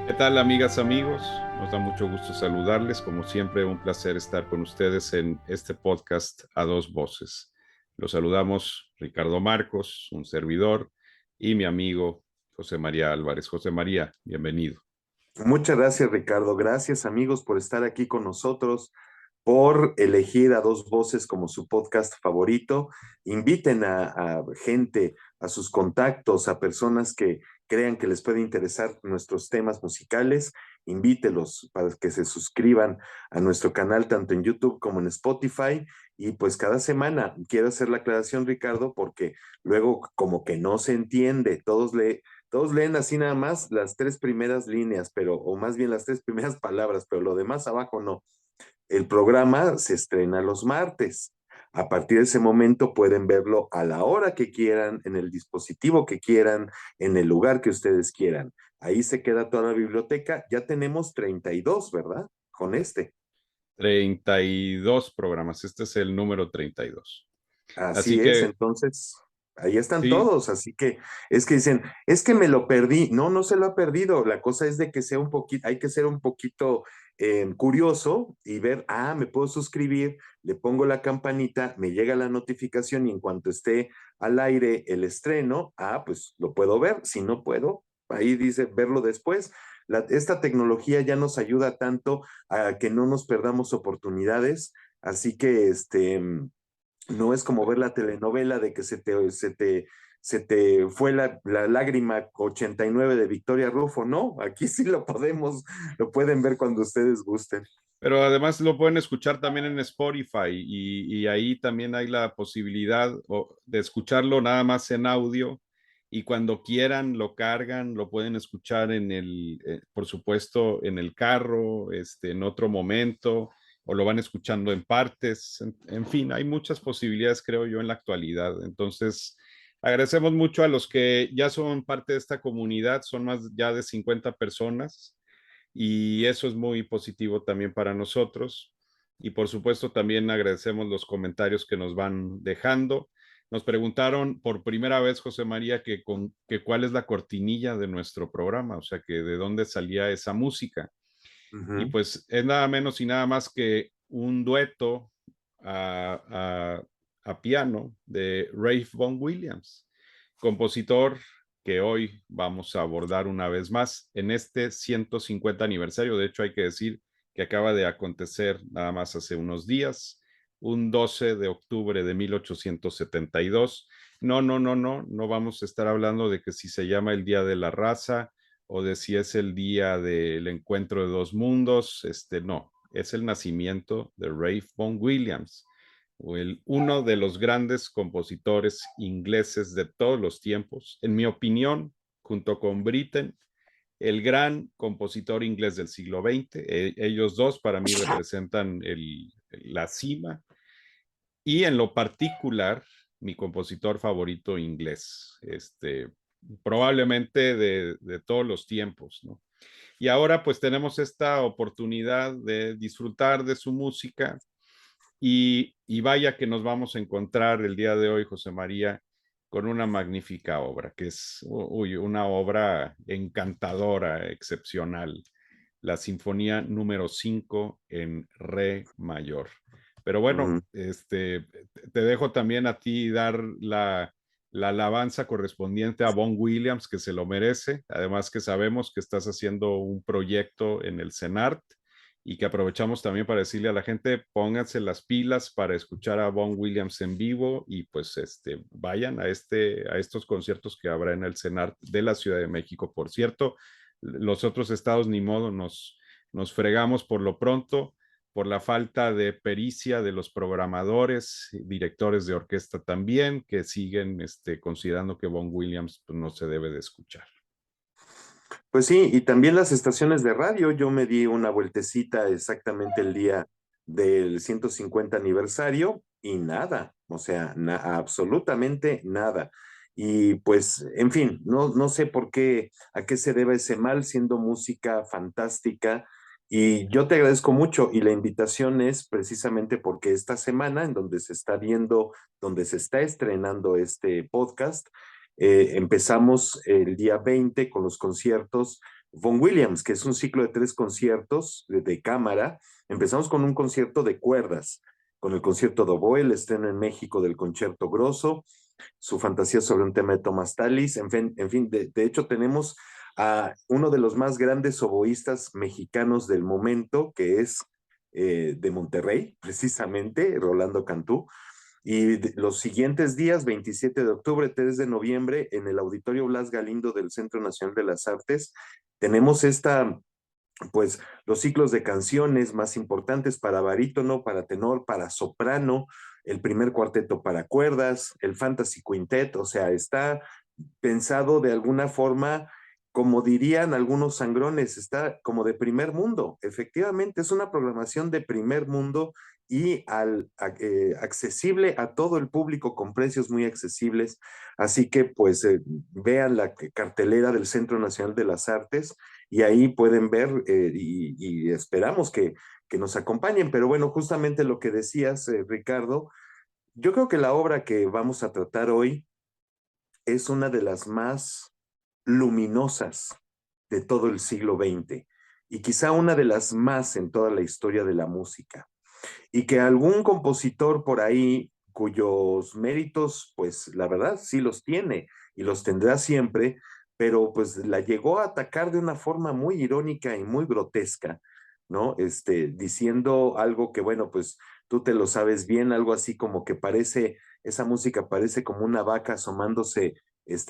¿Qué tal, amigas, amigos? Nos da mucho gusto saludarles. Como siempre, un placer estar con ustedes en este podcast a dos voces. Los saludamos Ricardo Marcos, un servidor, y mi amigo José María Álvarez. José María, bienvenido. Muchas gracias, Ricardo. Gracias, amigos, por estar aquí con nosotros, por elegir a Dos Voces como su podcast favorito. Inviten a gente, a sus contactos, a personas que crean que les puede interesar nuestros temas musicales. Invítelos para que se suscriban a nuestro canal, tanto en YouTube como en Spotify. Y pues cada semana quiero hacer la aclaración, Ricardo, porque luego como que no se entiende, todos leen así nada más las tres primeras líneas, o más bien las tres primeras palabras, pero lo demás abajo no. El programa se estrena los martes. A partir de ese momento pueden verlo a la hora que quieran, en el dispositivo que quieran, en el lugar que ustedes quieran. Ahí se queda toda la biblioteca. Ya tenemos 32, ¿verdad? Con este. 32 programas. Este es el número 32. Así Así es, que entonces ahí están sí, todos, así que es que dicen, es que me lo perdí. No, no se lo ha perdido. La cosa es de que sea un poquito, hay que ser un poquito curioso y ver, me puedo suscribir, le pongo la campanita, me llega la notificación y en cuanto esté al aire el estreno, pues lo puedo ver. Si no puedo, ahí dice verlo después. Esta tecnología ya nos ayuda tanto a que no nos perdamos oportunidades, así que no es como ver la telenovela de que se te fue la lágrima 89 de Victoria Rufo, ¿no? Aquí sí lo pueden ver cuando ustedes gusten. pero además lo pueden escuchar también en Spotify y ahí también hay la posibilidad de escucharlo nada más en audio y cuando quieran lo cargan, lo pueden escuchar por supuesto, en el carro, en otro momento, o lo van escuchando en partes. En fin, hay muchas posibilidades, creo yo, en la actualidad. Entonces, agradecemos mucho a los que ya son parte de esta comunidad, son más ya de 50 personas y eso es muy positivo también para nosotros. Y por supuesto también agradecemos los comentarios que nos van dejando. Nos preguntaron por primera vez, José María, que cuál es la cortinilla de nuestro programa, o sea, que de dónde salía esa música. Y Ujú. pues es nada menos y nada más que un dueto a, a piano de Ralph Vaughan Williams, compositor que hoy vamos a abordar una vez más en este 150 aniversario. De hecho, hay que decir que acaba de acontecer nada más hace unos días, un 12 de octubre de 1872. No, no, no, no, no vamos a estar hablando de que si se llama el Día de la Raza o de si es el día del encuentro de dos mundos, no, es el nacimiento de Ralph Vaughan Williams, uno de los grandes compositores ingleses de todos los tiempos, en mi opinión, junto con Britten, el gran compositor inglés del siglo XX. Ellos dos para mí representan la cima y en lo particular mi compositor favorito inglés, probablemente de todos los tiempos, ¿no? Y ahora pues tenemos esta oportunidad de disfrutar de su música y vaya que nos vamos a encontrar el día de hoy, José María, con una magnífica obra, que es una obra encantadora, excepcional, la Sinfonía número 5 en Re mayor. Pero bueno, Ujú. te dejo también a ti dar la alabanza correspondiente a Vaughan Williams, que se lo merece. Además que sabemos que estás haciendo un proyecto en el CENART y que aprovechamos también para decirle a la gente, pónganse las pilas para escuchar a Vaughan Williams en vivo y pues vayan a estos conciertos que habrá en el CENART de la Ciudad de México. Por cierto, los otros estados ni modo nos fregamos por lo pronto por la falta de pericia de los programadores, directores de orquesta también, que siguen considerando que Vaughan Williams pues, no se debe de escuchar. Pues sí, y también las estaciones de radio. Yo me di una vueltecita exactamente el día del 150 aniversario y nada, o sea, absolutamente nada. Y pues, en fin, no sé por qué, a qué se debe ese mal, siendo música fantástica. Y yo te agradezco mucho y la invitación es precisamente porque esta semana en donde se está viendo, donde se está estrenando este podcast, empezamos el día 20 con los conciertos Von Williams, que es un ciclo de 3 conciertos de cámara. Empezamos con un concierto de cuerdas, con el concierto de oboe, el estreno en México del Concierto Grosso, su fantasía sobre un tema de Thomas Tallis. En fin, de hecho tenemos a uno de los más grandes oboístas mexicanos del momento, que es de Monterrey, precisamente, Rolando Cantú. Y los siguientes días, 27 de octubre, 3 de noviembre, en el Auditorio Blas Galindo del Centro Nacional de las Artes, tenemos pues los ciclos de canciones más importantes para barítono, para tenor, para soprano, el primer cuarteto para cuerdas, el Fantasy Quintet. O sea, está pensado de alguna forma, como dirían algunos sangrones, está como de primer mundo. Efectivamente, es una programación de primer mundo y accesible a todo el público con precios muy accesibles. Así que pues vean la cartelera del Centro Nacional de las Artes y ahí pueden ver y esperamos que nos acompañen. Pero bueno, justamente lo que decías, Ricardo, yo creo que la obra que vamos a tratar hoy es una de las más luminosas de todo el siglo XX y quizá una de las más en toda la historia de la música. Y que algún compositor por ahí cuyos méritos, pues la verdad sí los tiene y los tendrá siempre, pero pues la llegó a atacar de una forma muy irónica y muy grotesca, ¿no? Diciendo algo que, bueno, pues tú te lo sabes bien, algo así como que parece, esa música parece como una vaca asomándose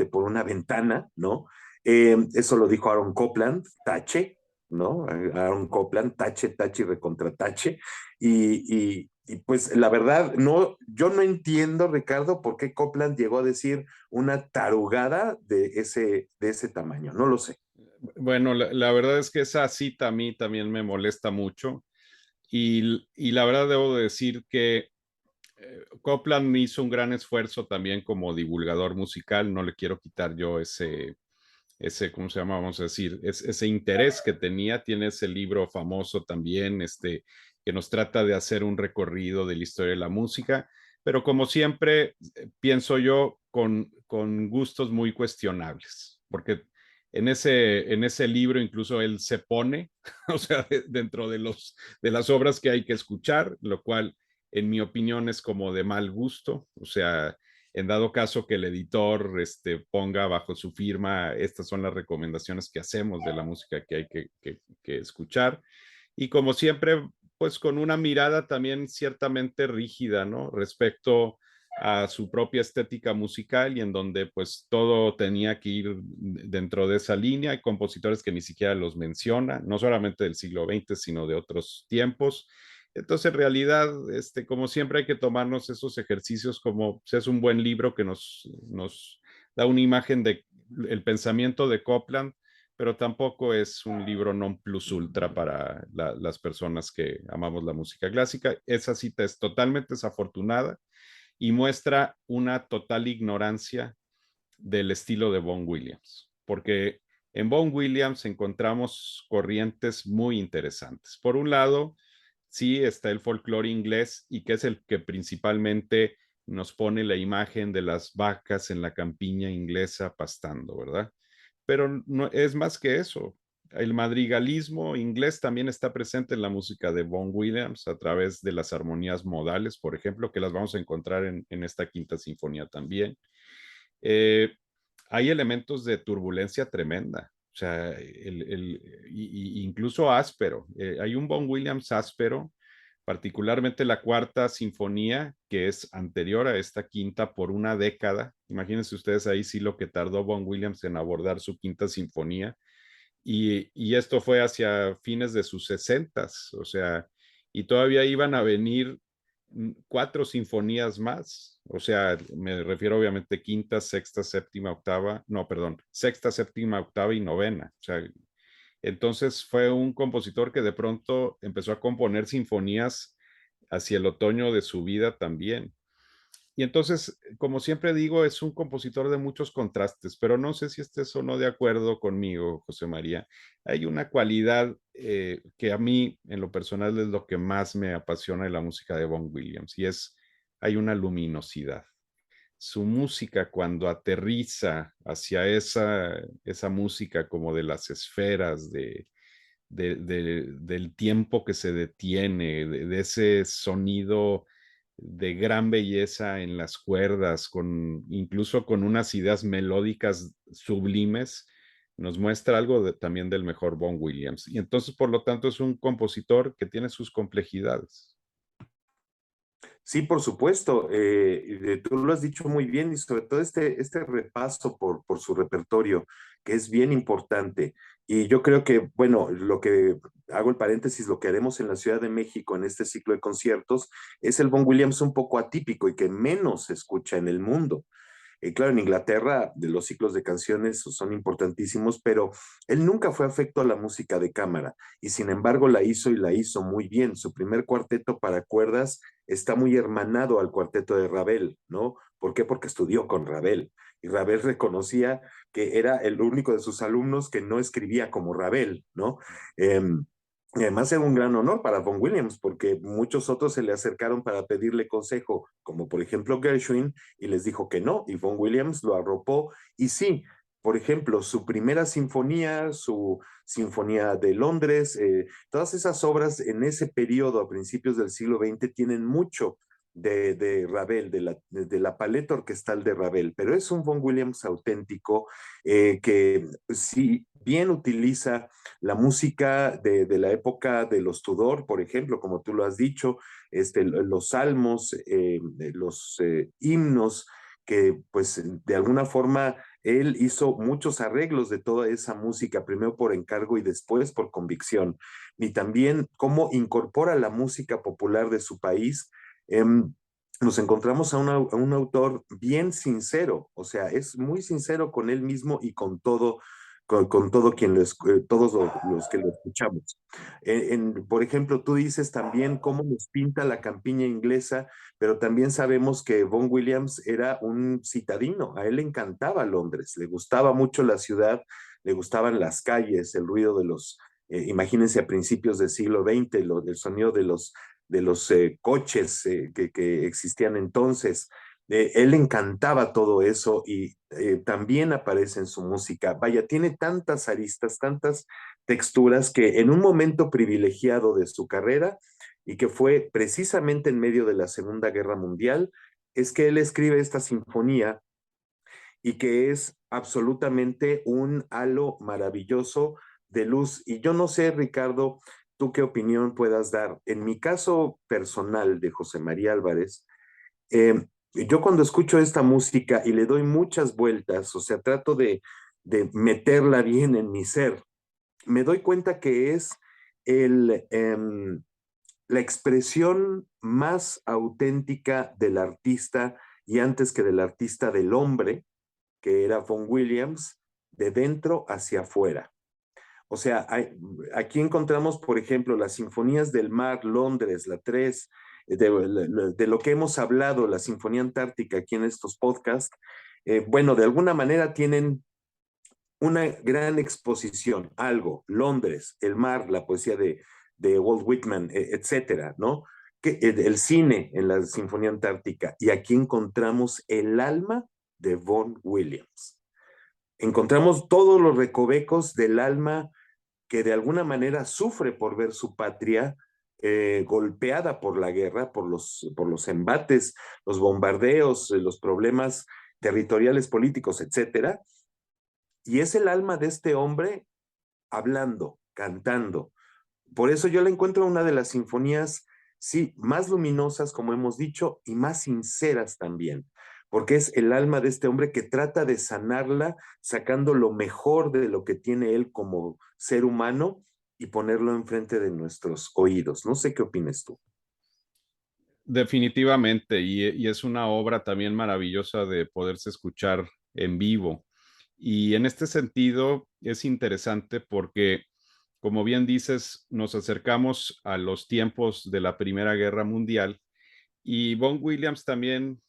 por una ventana, ¿no? Eso lo dijo Aaron Copland, tache, ¿no? Aaron Copland, tache, tache y recontratache. Y pues la verdad, no, yo no entiendo, Ricardo, por qué Copland llegó a decir una tarugada de ese tamaño. No lo sé. Bueno, la verdad es que esa cita a mí también me molesta mucho y la verdad debo decir que Copland hizo un gran esfuerzo también como divulgador musical, no le quiero quitar yo ¿cómo se llama? Vamos a decir, ese interés que tenía, tiene ese libro famoso también, que nos trata de hacer un recorrido de la historia de la música, pero como siempre, pienso yo, con gustos muy cuestionables, porque en ese libro incluso él se pone, o sea, dentro de las obras que hay que escuchar, lo cual en mi opinión es como de mal gusto, o sea, en dado caso que el editor ponga bajo su firma, estas son las recomendaciones que hacemos de la música que hay que escuchar. Y como siempre, pues con una mirada también ciertamente rígida, ¿no? Respecto a su propia estética musical y en donde pues todo tenía que ir dentro de esa línea. Hay compositores que ni siquiera los menciona, no solamente del siglo XX, sino de otros tiempos. Entonces, en realidad, como siempre hay que tomarnos esos ejercicios como si es un buen libro que nos da una imagen de el pensamiento de Copland, pero tampoco es un libro non plus ultra para las personas que amamos la música clásica. Esa cita es totalmente desafortunada y muestra una total ignorancia del estilo de Vaughan Williams, porque en Vaughan Williams encontramos corrientes muy interesantes. Por un lado, sí está el folclore inglés y que es el que principalmente nos pone la imagen de las vacas en la campiña inglesa pastando, ¿verdad? Pero no, es más que eso. El madrigalismo inglés también está presente en la música de Vaughan Williams a través de las armonías modales, por ejemplo, que las vamos a encontrar en esta quinta sinfonía también. Eh, Hay elementos de turbulencia tremenda, o sea, incluso áspero. Hay un Vaughan Williams áspero, particularmente la cuarta sinfonía, que es anterior a esta quinta por una década. Imagínense ustedes ahí sí lo que tardó Vaughan Williams en abordar su quinta sinfonía. Y esto fue hacia fines de sus sesentas, o sea, y todavía iban a venir 4 sinfonías más, o sea, me refiero obviamente quinta, sexta, séptima, octava, no, perdón, sexta, séptima, octava y novena, o sea, entonces fue un compositor que de pronto empezó a componer sinfonías hacia el otoño de su vida también. Y entonces, como siempre digo, es un compositor de muchos contrastes, pero no sé si estés o no de acuerdo conmigo, José María. Hay una cualidad que a mí, en lo personal, es lo que más me apasiona de la música de Vaughan Williams, y hay una luminosidad. su música cuando aterriza hacia esa música como de las esferas, del tiempo que se detiene, de ese sonido de gran belleza en las cuerdas, incluso con unas ideas melódicas sublimes, nos muestra algo también del mejor Vaughan Williams. Y entonces, por lo tanto, es un compositor que tiene sus complejidades. Sí, por supuesto, tú lo has dicho muy bien y sobre todo este repaso por su repertorio, que es bien importante. Y yo creo que, bueno, lo que hago el paréntesis, lo que haremos en la Ciudad de México en este ciclo de conciertos es el Vaughan Williams un poco atípico y que menos se escucha en el mundo. Claro, en Inglaterra de los ciclos de canciones son importantísimos, pero él nunca fue afecto a la música de cámara y sin embargo la hizo y la hizo muy bien. Su primer cuarteto para cuerdas está muy hermanado al cuarteto de Ravel, ¿no? ¿Por qué? Porque estudió con Ravel y Ravel reconocía que era el único de sus alumnos que no escribía como Ravel, ¿no? Y además era un gran honor para Vaughan Williams, porque muchos otros se le acercaron para pedirle consejo, como por ejemplo Gershwin, y les dijo que no, y Vaughan Williams lo arropó. Y sí, por ejemplo, su primera sinfonía, su Sinfonía de Londres, todas esas obras en ese periodo, a principios del siglo XX, tienen mucho de Ravel, de la paleta orquestal de Ravel, pero es un Vaughan Williams auténtico que sí bien utiliza la música de la época de los Tudor, por ejemplo, como tú lo has dicho, los salmos, los himnos, que pues de alguna forma él hizo muchos arreglos de toda esa música, primero por encargo y después por convicción. Y también cómo incorpora la música popular de su país. Nos encontramos a un autor bien sincero, o sea, es muy sincero con él mismo y con todo con todo todos los que lo escuchamos. Por ejemplo, tú dices también cómo nos pinta la campiña inglesa, pero también sabemos que Vaughan Williams era un citadino, a él le encantaba Londres, le gustaba mucho la ciudad, le gustaban las calles, el ruido de imagínense a principios del siglo XX, el sonido de los coches que existían entonces. Él le encantaba todo eso y también aparece en su música. Vaya, tiene tantas aristas, tantas texturas que en un momento privilegiado de su carrera y que fue precisamente en medio de la Segunda Guerra Mundial, es que él escribe esta sinfonía y que es absolutamente un halo maravilloso de luz. Y yo no sé, Ricardo, tú qué opinión puedas dar. En mi caso personal de José María Álvarez, yo cuando escucho esta música y le doy muchas vueltas, o sea, trato de meterla bien en mi ser, me doy cuenta que es el, la expresión más auténtica del artista y antes que del artista del hombre, que era Vaughan Williams, de dentro hacia afuera. O sea, aquí encontramos, por ejemplo, las Sinfonías del Mar, Londres, la 3, de lo que hemos hablado, la Sinfonía Antártica aquí en estos podcasts. Bueno, de alguna manera tienen una gran exposición, algo, Londres, el mar, la poesía de Walt Whitman, etcétera, ¿no? El cine en la Sinfonía Antártica. Y aquí encontramos el alma de Vaughan Williams. Encontramos todos los recovecos del alma que de alguna manera sufre por ver su patria golpeada por la guerra, por los embates, los bombardeos, los problemas territoriales, políticos, etcétera. Y es el alma de este hombre hablando, cantando. Por eso yo le encuentro una de las sinfonías, sí, más luminosas, como hemos dicho, y más sinceras también, porque es el alma de este hombre que trata de sanarla, sacando lo mejor de lo que tiene él como ser humano y ponerlo enfrente de nuestros oídos. No sé qué opinas tú. Definitivamente, y es una obra también maravillosa de poderse escuchar en vivo. Y en este sentido es interesante porque, como bien dices, nos acercamos a los tiempos de la Primera Guerra Mundial y Vaughan Williams también,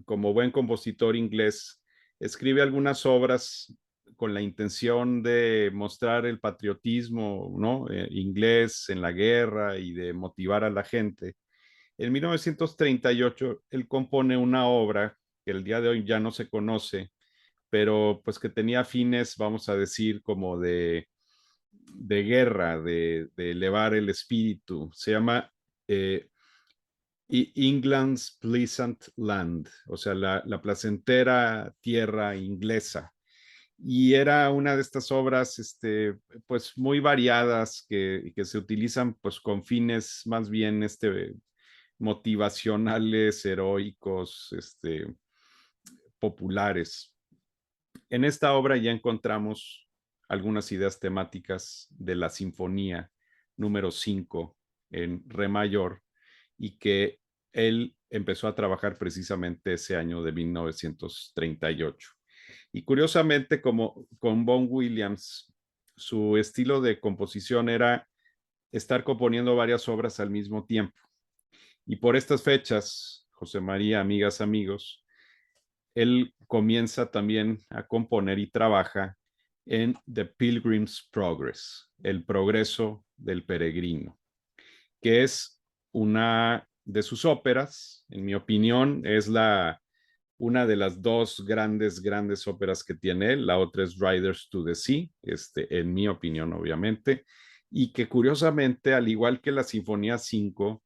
como buen compositor inglés, escribe algunas obras con la intención de mostrar el patriotismo, ¿no? Inglés en la guerra y de motivar a la gente. En 1938, él compone una obra que el día de hoy ya no se conoce, pero pues que tenía fines, vamos a decir, como de guerra, de elevar el espíritu. Se llama England's Pleasant Land, o sea, la placentera tierra inglesa. Y era una de estas obras, pues muy variadas que se utilizan pues con fines más bien motivacionales, heroicos, populares. En esta obra ya encontramos algunas ideas temáticas de la Sinfonía número 5 en Re mayor y que él empezó a trabajar precisamente ese año de 1938. Y curiosamente, como con Vaughan Williams, su estilo de composición era estar componiendo varias obras al mismo tiempo. Y por estas fechas, José María, amigas, amigos, él comienza también a componer y trabaja en The Pilgrim's Progress, el progreso del peregrino, que es una de sus óperas, en mi opinión, es una de las dos grandes óperas que tiene él. La otra es Riders to the Sea, en mi opinión, obviamente, y que curiosamente, al igual que la Sinfonía 5,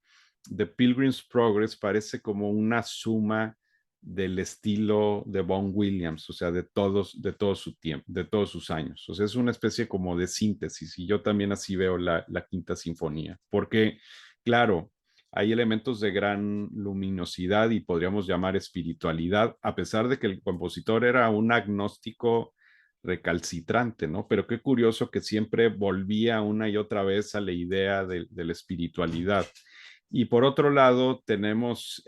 The Pilgrim's Progress parece como una suma del estilo de Vaughan Williams, o sea, de todo su tiempo, de todos sus años. O sea, es una especie como de síntesis, y yo también así veo la Quinta Sinfonía, porque, claro, hay elementos de gran luminosidad y podríamos llamar espiritualidad, a pesar de que el compositor era un agnóstico recalcitrante, ¿no? Pero qué curioso que siempre volvía una y otra vez a la idea de la espiritualidad. Y por otro lado, tenemos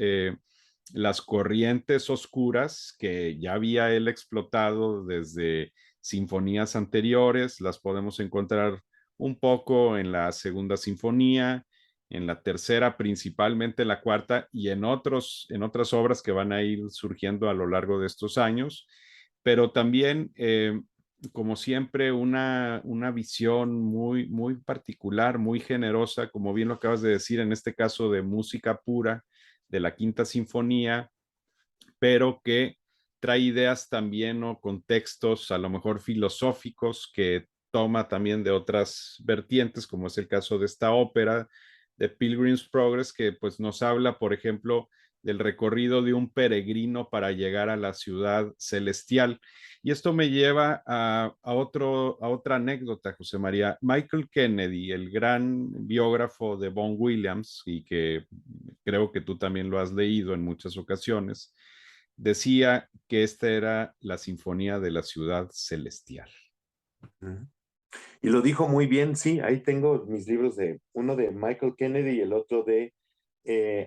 las corrientes oscuras que ya había él explotado desde sinfonías anteriores, las podemos encontrar un poco en la segunda sinfonía, en la tercera, principalmente la cuarta y en otras obras que van a ir surgiendo a lo largo de estos años, pero también, como siempre, una visión muy particular, muy generosa, como bien lo acabas de decir, en este caso de música pura, de la Quinta Sinfonía, pero que trae ideas también o contextos a lo mejor filosóficos que toma también de otras vertientes, como es el caso de esta ópera de Pilgrim's Progress, que pues nos habla, por ejemplo, del recorrido de un peregrino para llegar a la ciudad celestial. Y esto me lleva a otra anécdota, José María. Michael Kennedy, el gran biógrafo de Vaughan Williams, y que creo que tú también lo has leído en muchas ocasiones, decía que esta era la sinfonía de la ciudad celestial. Y lo dijo muy bien, sí, ahí tengo mis libros uno de Michael Kennedy y el otro de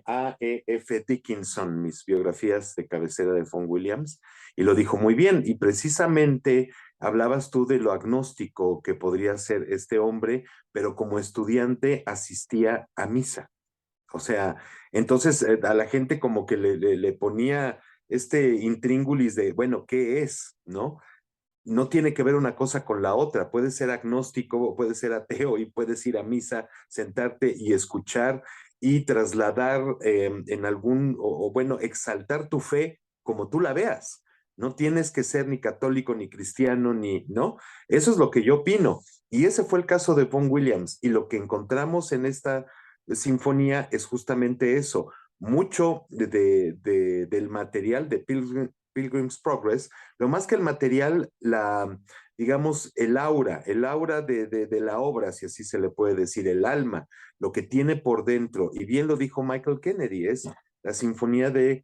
A.E.F. Dickinson, mis biografías de cabecera de Vaughan Williams, y lo dijo muy bien. Y precisamente hablabas tú de lo agnóstico que podría ser este hombre, pero como estudiante asistía a misa. O sea, entonces a la gente como que le ponía este intríngulis de, bueno, ¿qué es? ¿No? No tiene que ver una cosa con la otra. Puedes ser agnóstico o puedes ser ateo y puedes ir a misa, sentarte y escuchar y trasladar en bueno, exaltar tu fe como tú la veas. No tienes que ser ni católico, ni cristiano, ¿no? Eso es lo que yo opino. Y ese fue el caso de Vaughan Williams. Y lo que encontramos en esta sinfonía es justamente eso. Mucho del material de Pilgrim's Progress, lo más que el material, digamos, el aura de la obra, si así se le puede decir, el alma, lo que tiene por dentro, y bien lo dijo Michael Kennedy, es la sinfonía de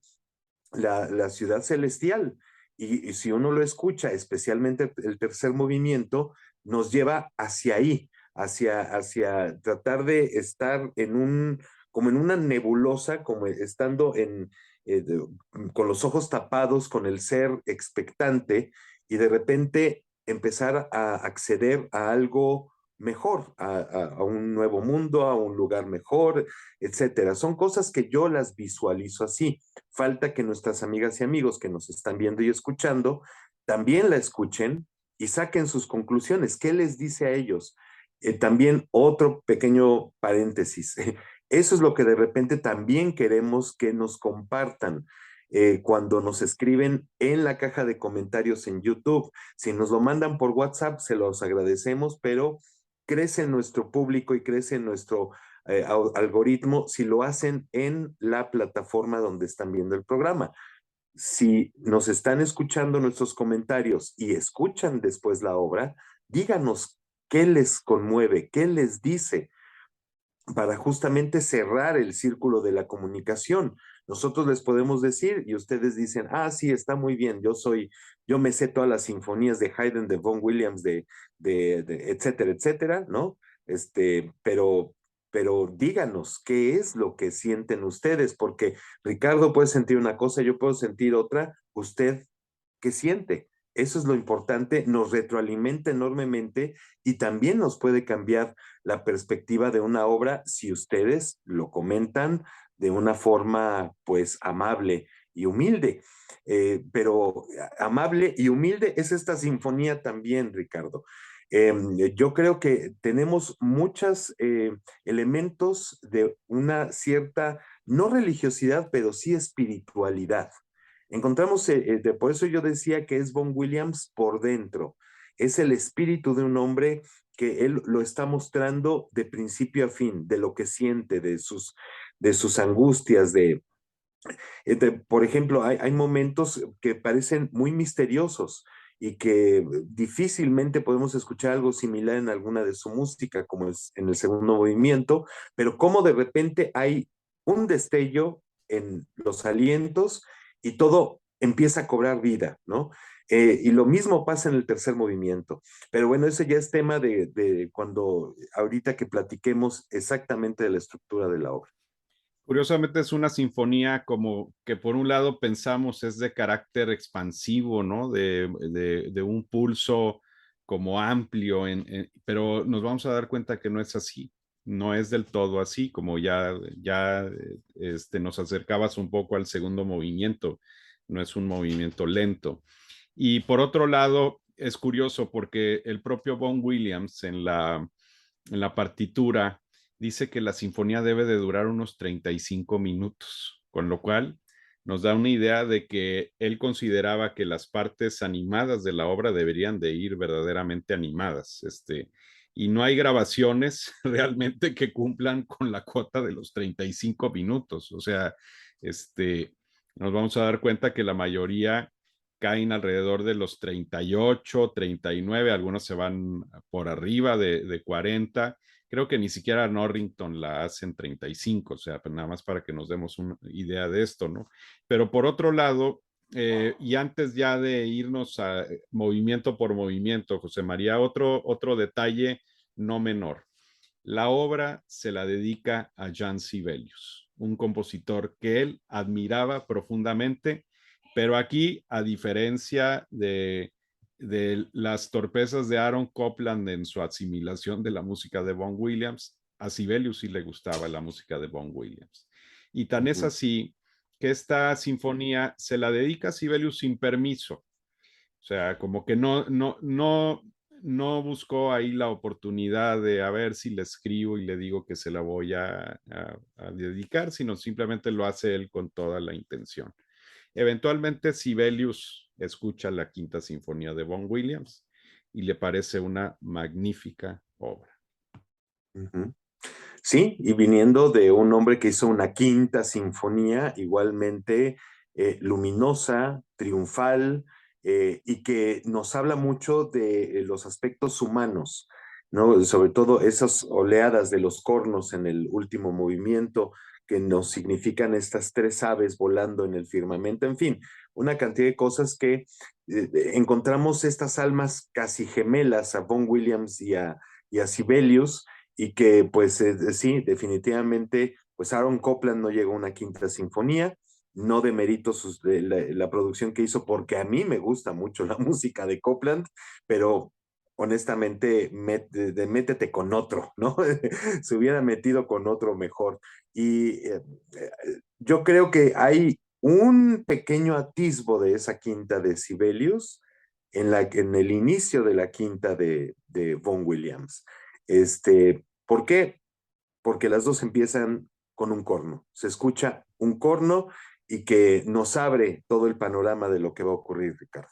la ciudad celestial. Y si uno lo escucha, especialmente el tercer movimiento, nos lleva hacia ahí, hacia tratar de estar como en una nebulosa, como estando eh, con los ojos tapados, con el ser expectante, y de repente empezar a acceder a algo mejor, a un nuevo mundo, a un lugar mejor, etcétera. Son cosas que yo las visualizo así. Falta que nuestras amigas y amigos que nos están viendo y escuchando también la escuchen y saquen sus conclusiones. ¿Qué les dice a ellos? También otro pequeño paréntesis. Eso es lo que de repente también queremos que nos compartan. cuando nos escriben en la caja de comentarios en YouTube. Si nos lo mandan por WhatsApp, se los agradecemos, pero crece nuestro público y crece nuestro algoritmo si lo hacen en la plataforma donde están viendo el programa. Si nos están escuchando nuestros comentarios y escuchan después la obra, díganos qué les conmueve, qué les dice, para justamente cerrar el círculo de la comunicación. Nosotros les podemos decir y ustedes dicen, ah, sí, está muy bien, yo me sé todas las sinfonías de Haydn, de Vaughan Williams, etcétera, etcétera, ¿no? Pero díganos qué es lo que sienten ustedes, porque Ricardo puede sentir una cosa, yo puedo sentir otra, usted, ¿qué siente? Eso es lo importante, nos retroalimenta enormemente y también nos puede cambiar la perspectiva de una obra si ustedes lo comentan de una forma pues amable y humilde. Pero amable y humilde es esta sinfonía también, Ricardo. Yo creo que tenemos muchos elementos de una cierta, no religiosidad, pero sí espiritualidad. Encontramos, por eso yo decía que es Vaughan Williams por dentro. Es el espíritu de un hombre que él lo está mostrando de principio a fin, de lo que siente, de sus angustias, por ejemplo, hay momentos que parecen muy misteriosos y que difícilmente podemos escuchar algo similar en alguna de su música, como es en el segundo movimiento, pero como de repente hay un destello en los alientos y todo empieza a cobrar vida, ¿no? Y lo mismo pasa en el tercer movimiento. Pero bueno, ese ya es tema de cuando, ahorita que platiquemos exactamente de la estructura de la obra. Curiosamente es una sinfonía como que por un lado pensamos es de carácter expansivo, ¿no? De un pulso como amplio, pero nos vamos a dar cuenta que no es así, no es del todo así, como nos acercabas un poco al segundo movimiento, no es un movimiento lento. Y por otro lado, es curioso porque el propio Vaughan Williams en la partitura dice que la sinfonía debe de durar unos 35 minutos, con lo cual nos da una idea de que él consideraba que las partes animadas de la obra deberían de ir verdaderamente animadas. Y no hay grabaciones realmente que cumplan con la cuota de los 35 minutos. O sea, nos vamos a dar cuenta que la mayoría caen alrededor de los 38, 39, algunos se van por arriba de 40. Creo que ni siquiera Norrington la hace en 35, o sea, pues nada más para que nos demos una idea de esto, ¿no? Pero por otro lado, y antes ya de irnos a movimiento por movimiento, José María, otro detalle no menor. La obra se la dedica a Jean Sibelius, un compositor que él admiraba profundamente, pero aquí, a diferencia de las torpezas de Aaron Copland en su asimilación de la música de Vaughan Williams, a Sibelius sí le gustaba la música de Vaughan Williams. Y tan es así que esta sinfonía se la dedica a Sibelius sin permiso. O sea, como que no buscó ahí la oportunidad de a ver si le escribo y le digo que se la voy a dedicar, sino simplemente lo hace él con toda la intención. Eventualmente Sibelius escucha la Quinta Sinfonía de Vaughan Williams y le parece una magnífica obra. Sí, y viniendo de un hombre que hizo una quinta sinfonía igualmente luminosa, triunfal, y que nos habla mucho de los aspectos humanos, ¿no? Sobre todo esas oleadas de los cornos en el último movimiento que nos significan estas tres aves volando en el firmamento, en fin, una cantidad de cosas que encontramos estas almas casi gemelas a Vaughan Williams y a Sibelius, y que pues sí, definitivamente, pues Aaron Copland no llegó a una quinta sinfonía, no demerito la producción que hizo porque a mí me gusta mucho la música de Copland, pero honestamente métete con otro, ¿no? Se hubiera metido con otro mejor. Y yo creo que hay un pequeño atisbo de esa quinta de Sibelius en el inicio de la quinta de Vaughan Williams. ¿Por qué? Porque las dos empiezan con un corno. Se escucha un corno y que nos abre todo el panorama de lo que va a ocurrir, Ricardo.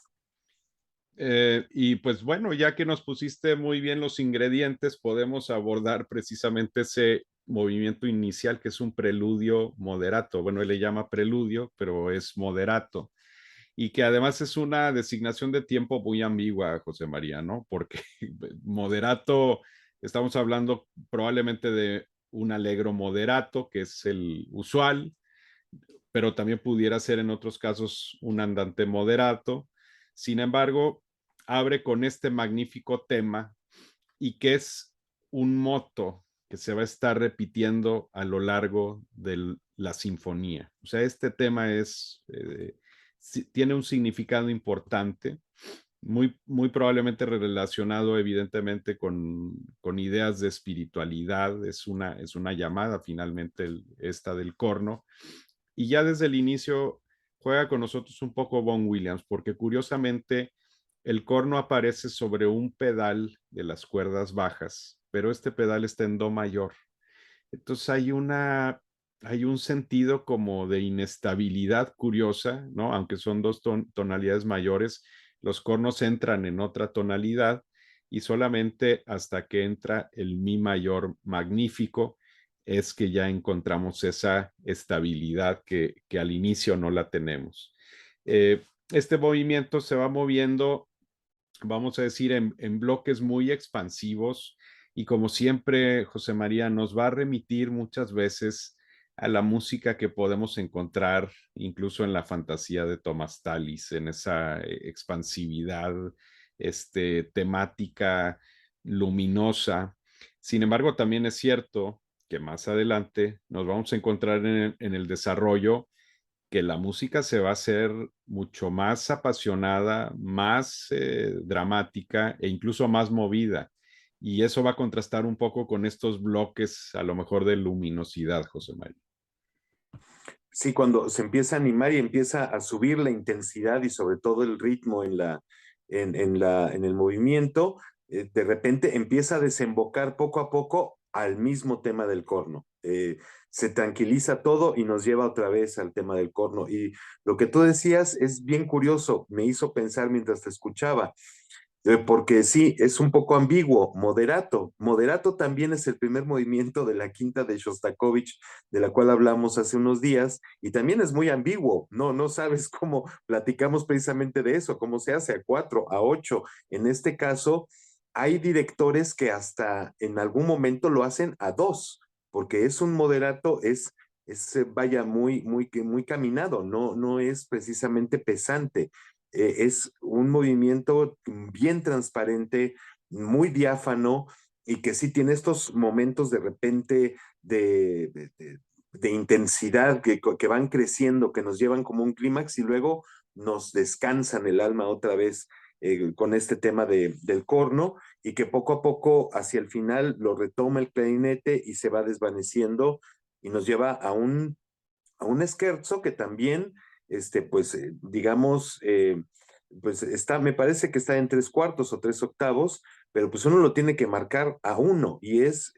Y pues bueno, ya que nos pusiste muy bien los ingredientes, podemos abordar precisamente ese movimiento inicial que es un preludio moderato. Bueno, él le llama preludio, pero es moderato. Y que además es una designación de tiempo muy ambigua, José María, ¿no? Porque moderato, estamos hablando probablemente de un allegro moderato, que es el usual, pero también pudiera ser en otros casos un andante moderato. Sin embargo, abre con este magnífico tema y que es un moto que se va a estar repitiendo a lo largo de la sinfonía. O sea, este tema tiene un significado importante, muy probablemente relacionado evidentemente con ideas de espiritualidad, es una llamada finalmente esta del corno, y ya desde el inicio juega con nosotros un poco Vaughan Williams, porque curiosamente el corno aparece sobre un pedal de las cuerdas bajas, pero este pedal está en do mayor. Entonces hay un sentido como de inestabilidad curiosa, ¿no? Aunque son dos tonalidades mayores, los cornos entran en otra tonalidad y solamente hasta que entra el mi mayor magnífico es que ya encontramos esa estabilidad que al inicio no la tenemos. Este movimiento se va moviendo, vamos a decir, en bloques muy expansivos y como siempre, José María nos va a remitir muchas veces a la música que podemos encontrar incluso en la fantasía de Thomas Tallis, en esa expansividad temática luminosa. Sin embargo, también es cierto que más adelante nos vamos a encontrar en el desarrollo que la música se va a hacer mucho más apasionada, más dramática e incluso más movida. Y eso va a contrastar un poco con estos bloques, a lo mejor de luminosidad, José María. Sí, cuando se empieza a animar y empieza a subir la intensidad y sobre todo el ritmo en el movimiento, de repente empieza a desembocar poco a poco al mismo tema del corno. Se tranquiliza todo y nos lleva otra vez al tema del corno. Y lo que tú decías es bien curioso, me hizo pensar mientras te escuchaba. Porque sí, es un poco ambiguo, moderato. Moderato también es el primer movimiento de la quinta de Shostakovich, de la cual hablamos hace unos días, y también es muy ambiguo. No sabes cómo platicamos precisamente de eso, cómo se hace a cuatro, a ocho. En este caso, hay directores que hasta en algún momento lo hacen a dos, porque es un moderato, vaya, muy caminado, no es precisamente pesante, es un movimiento bien transparente, muy diáfano y que sí tiene estos momentos de repente de intensidad que van creciendo, que nos llevan como un clímax y luego nos descansan el alma otra vez con este tema del corno y que poco a poco hacia el final lo retoma el clarinete y se va desvaneciendo y nos lleva a un scherzo que también, pues, digamos, pues está, me parece que está en tres cuartos o tres octavos, pero pues uno lo tiene que marcar a uno y es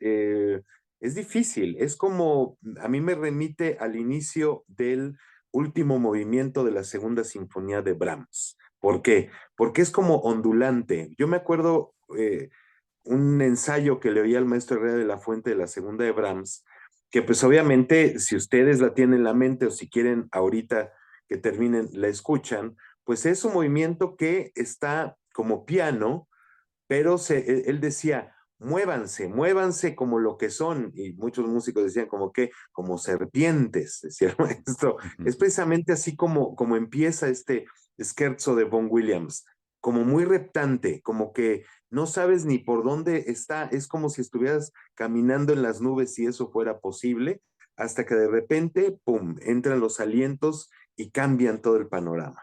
difícil, es como, a mí me remite al inicio del último movimiento de la segunda sinfonía de Brahms. ¿Por qué? Porque es como ondulante. Yo me acuerdo un ensayo que le oí al maestro Herrera de la Fuente de la segunda de Brahms, que pues obviamente si ustedes la tienen en la mente o si quieren ahorita que terminen, la escuchan, pues es un movimiento que está como piano, pero él decía, muévanse como lo que son, y muchos músicos decían como que, como serpientes, decía el maestro. Es precisamente así como empieza este scherzo de Vaughan Williams, como muy reptante, como que no sabes ni por dónde está, es como si estuvieras caminando en las nubes si eso fuera posible, hasta que de repente, pum, entran los alientos y cambian todo el panorama.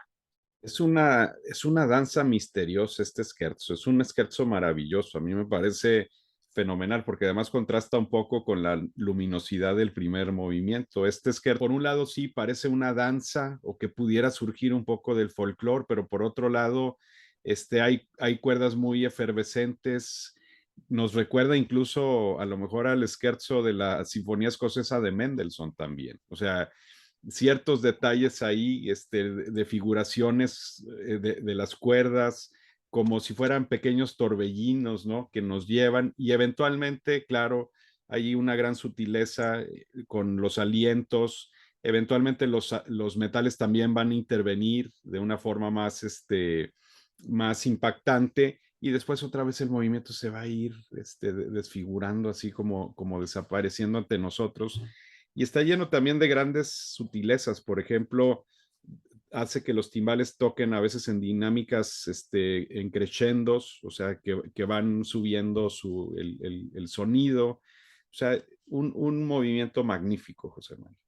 Es una danza misteriosa este scherzo, es un scherzo maravilloso, a mí me parece fenomenal porque además contrasta un poco con la luminosidad del primer movimiento. Este scherzo, por un lado, sí parece una danza o que pudiera surgir un poco del folclore, pero por otro lado, hay cuerdas muy efervescentes, nos recuerda incluso a lo mejor al scherzo de la Sinfonía Escocesa de Mendelssohn también, o sea, ciertos detalles ahí, de figuraciones de las cuerdas, como si fueran pequeños torbellinos, ¿no? Que nos llevan y eventualmente, claro, hay una gran sutileza con los alientos. Eventualmente los metales también van a intervenir de una forma más, más impactante y después otra vez el movimiento se va a ir desfigurando, así como desapareciendo ante nosotros. Y está lleno también de grandes sutilezas. Por ejemplo, hace que los timbales toquen a veces en dinámicas en crescendos, o sea, que van subiendo el sonido. O sea, un movimiento magnífico, José María.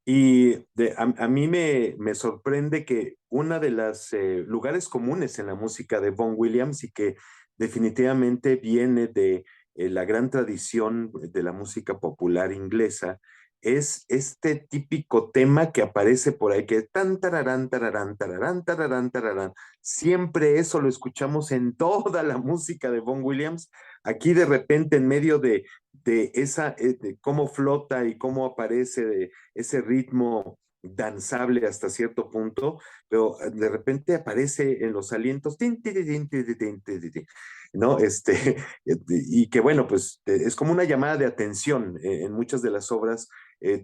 Y a mí me sorprende que una de las lugares comunes en la música de Vaughan Williams y que definitivamente viene de la gran tradición de la música popular inglesa es este típico tema que aparece por ahí que es tan tararán, tararán, tararán, tararán, tararán. Siempre eso lo escuchamos en toda la música de Vaughan Williams. Aquí de repente en medio de esa, de cómo flota y cómo aparece de ese ritmo danzable hasta cierto punto, pero de repente aparece en los alientos, tin, tin, tin, tin, tin, tin, tin, ¿no? Y que bueno, pues es como una llamada de atención en muchas de las obras.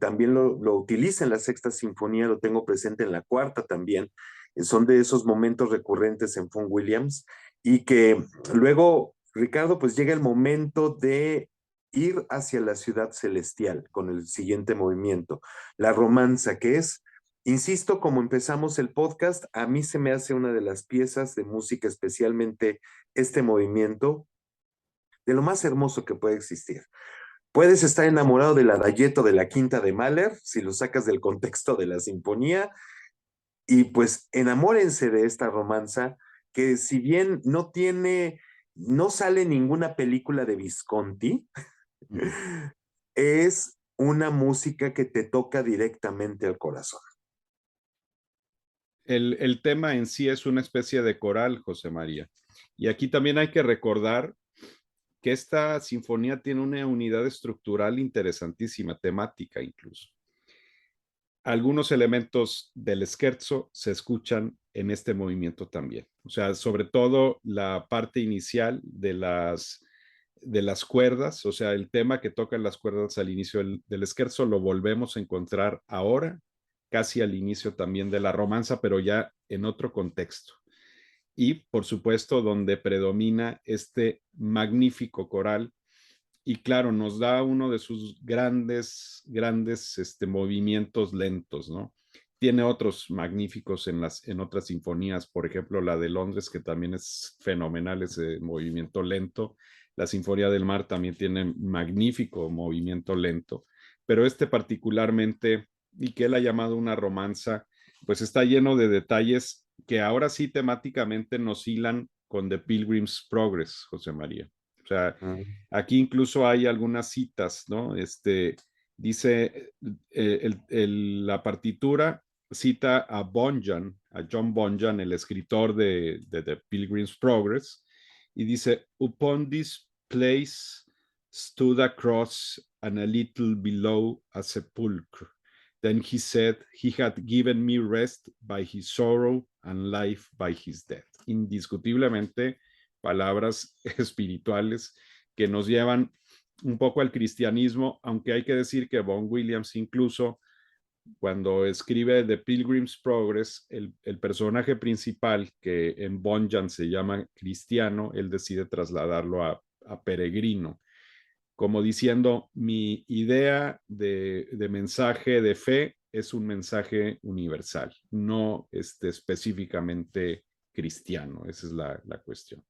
También lo utiliza en la Sexta Sinfonía, lo tengo presente en la Cuarta también. Son de esos momentos recurrentes en Vaughan Williams y que luego, Ricardo, pues llega el momento de ir hacia la ciudad celestial con el siguiente movimiento, la romanza, que es, insisto, como empezamos el podcast, a mí se me hace una de las piezas de música, especialmente este movimiento, de lo más hermoso que puede existir. Puedes estar enamorado del adagietto de la quinta de Mahler, si lo sacas del contexto de la sinfonía, y pues enamórense de esta romanza, que si bien no sale ninguna película de Visconti, es una música que te toca directamente al corazón. El tema en sí es una especie de coral, José María. Y aquí también hay que recordar que esta sinfonía tiene una unidad estructural interesantísima, temática incluso. Algunos elementos del scherzo se escuchan en este movimiento también. O sea, sobre todo la parte inicial de las cuerdas, o sea, el tema que tocan las cuerdas al inicio del scherzo lo volvemos a encontrar ahora, casi al inicio también de la romanza, pero ya en otro contexto. Y, por supuesto, donde predomina este magnífico coral y claro, nos da uno de sus grandes movimientos lentos, ¿no? Tiene otros magníficos en otras sinfonías, por ejemplo, la de Londres, que también es fenomenal ese movimiento lento. La Sinfonía del Mar también tiene magnífico movimiento lento, pero este particularmente, y que él ha llamado una romanza, pues está lleno de detalles que ahora sí temáticamente nos hilan con The Pilgrim's Progress, José María. O sea, aquí incluso hay algunas citas, ¿no? Dice la partitura cita a Bonjan, a John Bonjan, el escritor de The Pilgrim's Progress, y dice, Upon this place stood a cross and a little below a sepulchre. Then he said, he had given me rest by his sorrow and life by his death. Indiscutiblemente, palabras espirituales que nos llevan un poco al cristianismo, aunque hay que decir que Vaughan Williams incluso cuando escribe The Pilgrim's Progress, el personaje principal que en Bonjan se llama cristiano, él decide trasladarlo a peregrino, como diciendo, mi idea de mensaje de fe es un mensaje universal, no específicamente cristiano, esa es la cuestión.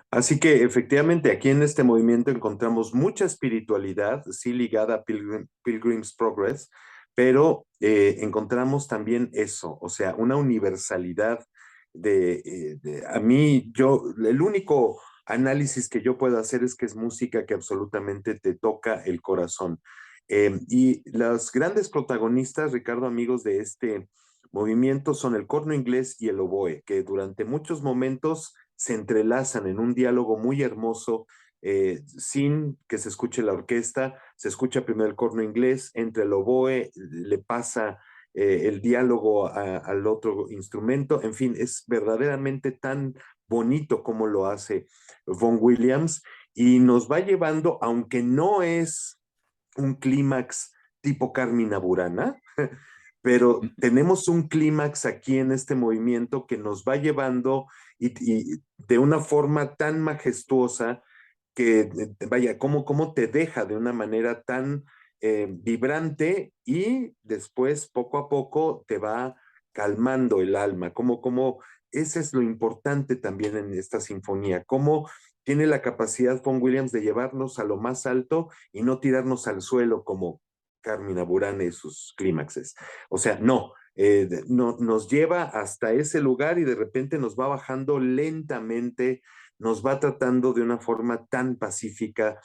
Así que efectivamente aquí en este movimiento encontramos mucha espiritualidad, sí ligada a Pilgrim's Progress, pero encontramos también eso, o sea, una universalidad a mí, el único análisis que yo puedo hacer es que es música que absolutamente te toca el corazón. Y los grandes protagonistas, Ricardo, amigos de este movimiento, son el corno inglés y el oboe, que durante muchos momentos se entrelazan en un diálogo muy hermoso sin que se escuche la orquesta, se escucha primero el corno inglés, entre el oboe, le pasa el diálogo al otro instrumento, en fin, es verdaderamente tan bonito como lo hace Vaughan Williams y nos va llevando, aunque no es un clímax tipo Carmina Burana, pero tenemos un clímax aquí en este movimiento que nos va llevando y de una forma tan majestuosa que, vaya, cómo te deja de una manera tan vibrante y después poco a poco te va calmando el alma, ese es lo importante también en esta sinfonía, cómo tiene la capacidad Vaughan Williams de llevarnos a lo más alto y no tirarnos al suelo como Carmina Burana y sus clímaxes. O sea, no, nos lleva hasta ese lugar y de repente nos va bajando lentamente, nos va tratando de una forma tan pacífica.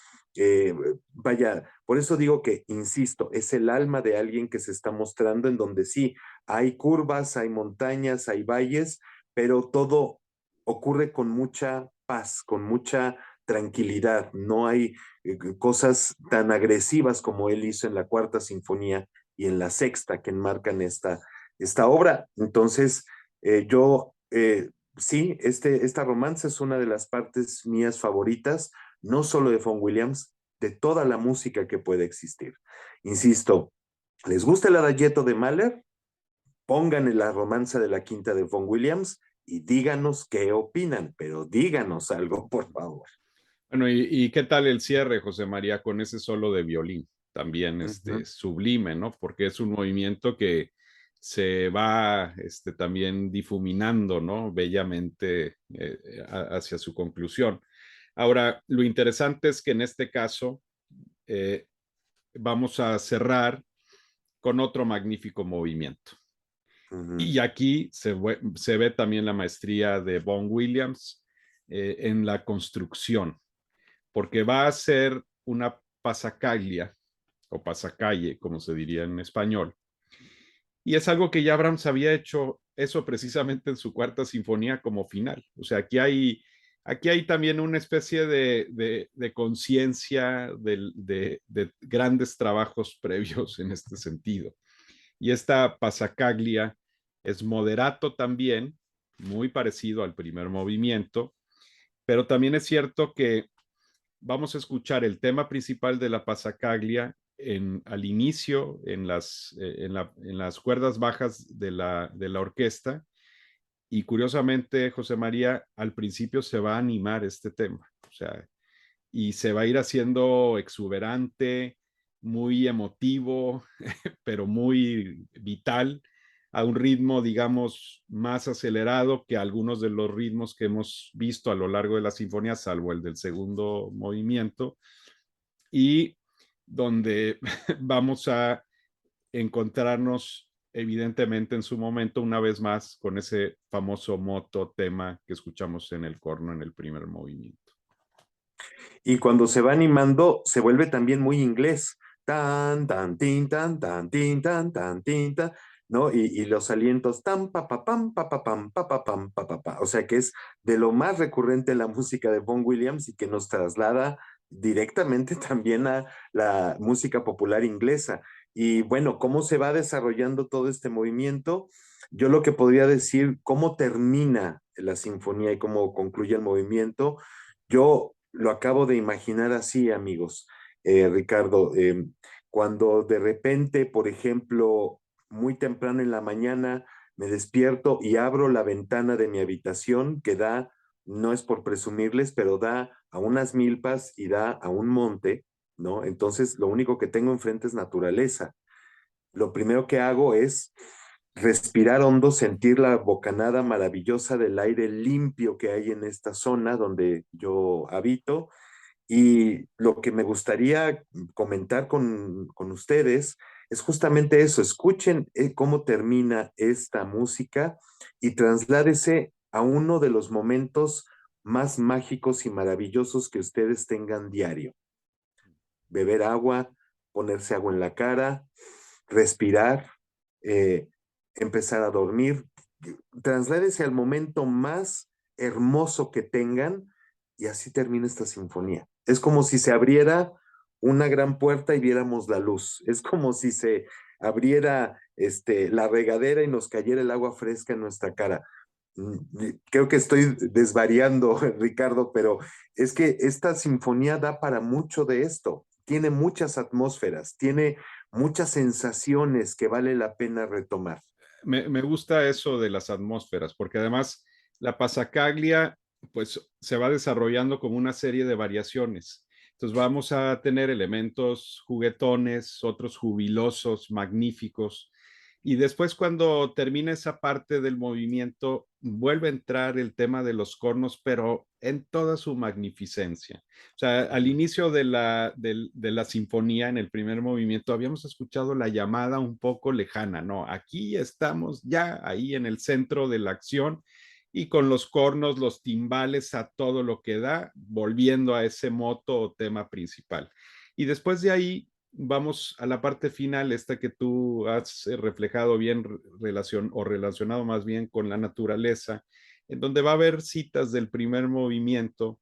Vaya, por eso digo que, insisto, es el alma de alguien que se está mostrando en donde sí, hay curvas, hay montañas, hay valles, pero todo ocurre con mucha paz, con mucha tranquilidad. No hay cosas tan agresivas como él hizo en la Cuarta Sinfonía y en la Sexta que enmarcan esta obra. Entonces, sí, esta romance es una de las partes mías favoritas, no solo de Vaughan Williams, de toda la música que puede existir. Insisto, ¿les gusta el adagietto de Mahler? Pongan la romanza de la quinta de Vaughan Williams y díganos qué opinan, pero díganos algo, por favor. Bueno, ¿y qué tal el cierre, José María, con ese solo de violín? También Uh -huh. sublime, ¿no? Porque es un movimiento que se va también difuminando, ¿no? Bellamente hacia su conclusión. Ahora, lo interesante es que en este caso eh, vamos a cerrar con otro magnífico movimiento. Uh -huh. Y aquí se ve también la maestría de Vaughan Williams en la construcción, porque va a ser una pasacaglia o pasacalle, como se diría en español. Y es algo que ya Brahms había hecho eso precisamente en su cuarta sinfonía como final. O sea, aquí hay también una especie de conciencia de grandes trabajos previos en este sentido. Y esta pasacaglia es moderato también, muy parecido al primer movimiento, pero también es cierto que vamos a escuchar el tema principal de la pasacaglia al inicio, en las cuerdas bajas de la orquesta, y curiosamente, José María, al principio se va a animar este tema, o sea, y se va a ir haciendo exuberante, muy emotivo, pero muy vital, a un ritmo, digamos, más acelerado que algunos de los ritmos que hemos visto a lo largo de la sinfonía, salvo el del segundo movimiento, y donde vamos a encontrarnos evidentemente en su momento una vez más con ese famoso moto tema que escuchamos en el corno en el primer movimiento. Y cuando se va animando, se vuelve también muy inglés. Tan, tan, tin, tan, tin, tan, tin, tan, ¿no? Y los alientos tan, pa, pa, pam, pa, pa, pam, pa, pa, pam, pa, pa, pa. O sea que es de lo más recurrente en la música de Vaughan Williams y que nos traslada directamente también a la música popular inglesa. Y bueno, ¿cómo se va desarrollando todo este movimiento? Yo lo que podría decir, cómo termina la sinfonía y cómo concluye el movimiento, yo lo acabo de imaginar así, amigos. Ricardo, cuando de repente, por ejemplo, muy temprano en la mañana, me despierto y abro la ventana de mi habitación que da, no es por presumirles, pero da a unas milpas y da a un monte, ¿no? Entonces, lo único que tengo enfrente es naturaleza. Lo primero que hago es respirar hondo, sentir la bocanada maravillosa del aire limpio que hay en esta zona donde yo habito. Y lo que me gustaría comentar con ustedes es justamente eso. Escuchen cómo termina esta música y trasládese a uno de los momentos más mágicos y maravillosos que ustedes tengan diario. Beber agua, ponerse agua en la cara, respirar, eh, empezar a dormir. Trasládese al momento más hermoso que tengan y así termina esta sinfonía. Es como si se abriera una gran puerta y viéramos la luz. Es como si se abriera la regadera y nos cayera el agua fresca en nuestra cara. Creo que estoy desvariando, Ricardo, pero es que esta sinfonía da para mucho de esto. Tiene muchas atmósferas, tiene muchas sensaciones que vale la pena retomar. Me gusta eso de las atmósferas, porque además la Passacaglia pues se va desarrollando como una serie de variaciones. Entonces vamos a tener elementos juguetones, otros jubilosos, magníficos. Y después cuando termina esa parte del movimiento, vuelve a entrar el tema de los cornos, pero en toda su magnificencia. O sea, al inicio de la sinfonía, en el primer movimiento, habíamos escuchado la llamada un poco lejana, ¿no? Aquí estamos ya ahí en el centro de la acción y con los cornos, los timbales a todo lo que da, volviendo a ese moto o tema principal. Y después de ahí vamos a la parte final, esta que tú has reflejado bien o relacionado más bien con la naturaleza, en donde va a haber citas del primer movimiento,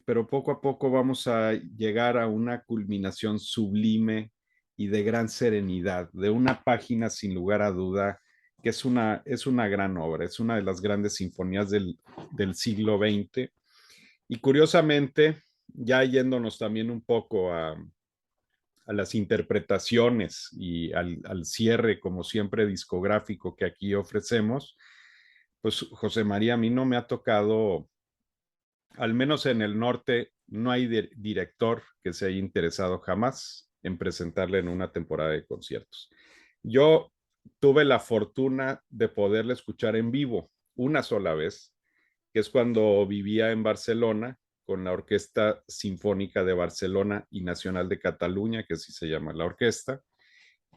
pero poco a poco vamos a llegar a una culminación sublime y de gran serenidad, de una página sin lugar a duda, que es una gran obra, es una de las grandes sinfonías del siglo XX. Y curiosamente, ya yéndonos también un poco a las interpretaciones y al cierre, como siempre, discográfico que aquí ofrecemos, pues José María, a mí no me ha tocado, al menos en el norte, no hay director que se haya interesado jamás en presentarle en una temporada de conciertos. Yo tuve la fortuna de poderle escuchar en vivo una sola vez, que es cuando vivía en Barcelona con la Orquesta Sinfónica de Barcelona y Nacional de Cataluña, que así se llama la orquesta.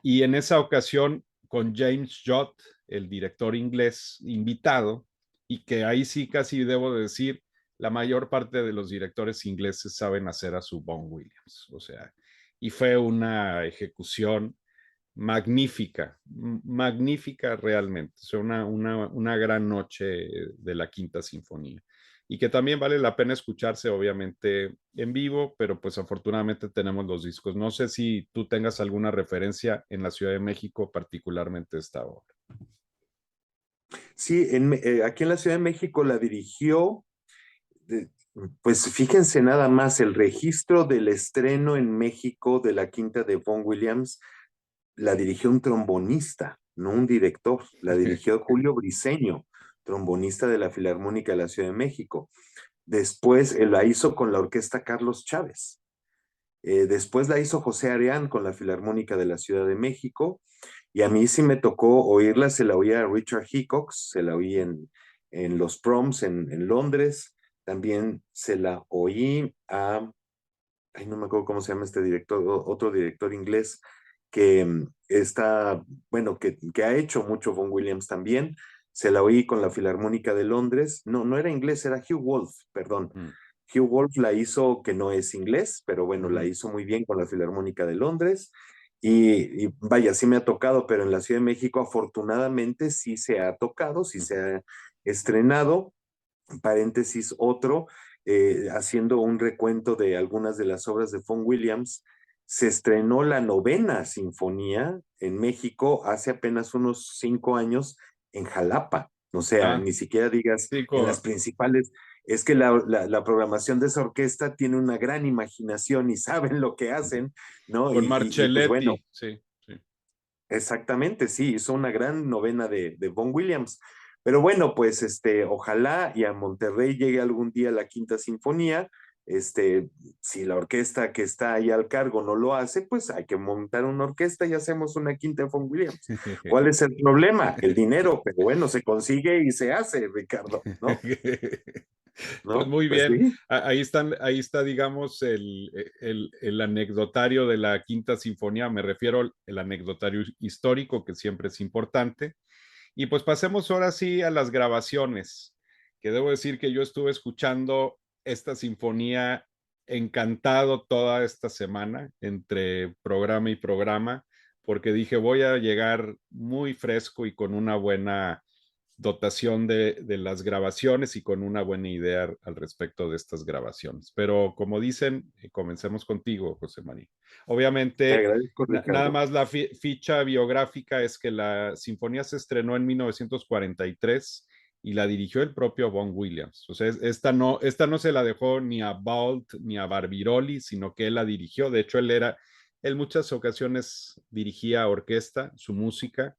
Y en esa ocasión con James Judd, el director inglés invitado, y que ahí sí casi debo decir, la mayor parte de los directores ingleses saben hacer a su Vaughan Williams. O sea, y fue una ejecución magnífica, magnífica realmente. O sea, una gran noche de la Quinta Sinfonía. Y que también vale la pena escucharse, obviamente, en vivo, pero pues afortunadamente tenemos los discos. No sé si tú tengas alguna referencia en la Ciudad de México, particularmente esta obra. Sí, aquí en la Ciudad de México la dirigió, de- pues fíjense nada más, el registro del estreno en México de la quinta de Vaughan Williams la dirigió un trombonista, no un director, la dirigió Julio Briceño, trombonista de la Filarmónica de la Ciudad de México. Después la hizo con la orquesta Carlos Chávez. Después la hizo José Arián con la Filarmónica de la Ciudad de México. Y a mí sí me tocó oírla, se la oía a Richard Hickox, se la oí en los proms en Londres. También se la oí a, ay, no me acuerdo cómo se llama este director, otro director inglés que está, bueno, que ha hecho mucho Vaughan Williams también. Se la oí con la Filarmónica de Londres. No, no era inglés, era Hugh Wolf, perdón. Mm. Hugh Wolf la hizo, que no es inglés, pero bueno, la Ujú. hizo muy bien con la Filarmónica de Londres. Y vaya, sí me ha tocado, pero en la Ciudad de México afortunadamente sí se ha tocado, sí se ha estrenado. Paréntesis, otro, haciendo un recuento de algunas de las obras de Vaughan Williams, se estrenó la novena sinfonía en México hace apenas unos 5 años en Jalapa. O sea, Ah, ni siquiera digas sí, en las principales. Es que la programación de esa orquesta tiene una gran imaginación y saben lo que hacen, ¿no? con Y pues bueno, Marcelletti, sí, sí. exactamente, sí, hizo una gran novena de Vaughan Williams. Pero bueno, pues ojalá y a Monterrey llegue algún día la Quinta Sinfonía. Si la orquesta que está ahí al cargo no lo hace, pues hay que montar una orquesta y hacemos una quinta de Vaughan Williams. ¿Cuál es el problema? El dinero, pero bueno, se consigue y se hace, Ricardo, ¿no? Pues ¿No? muy Pues bien, sí. ahí está, digamos, el anecdotario de la Quinta Sinfonía, me refiero al anecdotario histórico, que siempre es importante. Y pues pasemos ahora sí a las grabaciones, que debo decir que yo estuve escuchando esta sinfonía encantado toda esta semana, entre programa y programa, porque dije voy a llegar muy fresco y con una buena dotación de las grabaciones y con una buena idea al respecto de estas grabaciones. Pero como dicen, comencemos contigo, José María. Te Obviamente, agradezco, nada Ricardo. más la ficha biográfica es que la sinfonía se estrenó en 1943 y la dirigió el propio Vaughan Williams. O sea, esta no se la dejó ni a Balt ni a Barbirolli, sino que él la dirigió. De hecho, él muchas ocasiones dirigía orquesta, su música,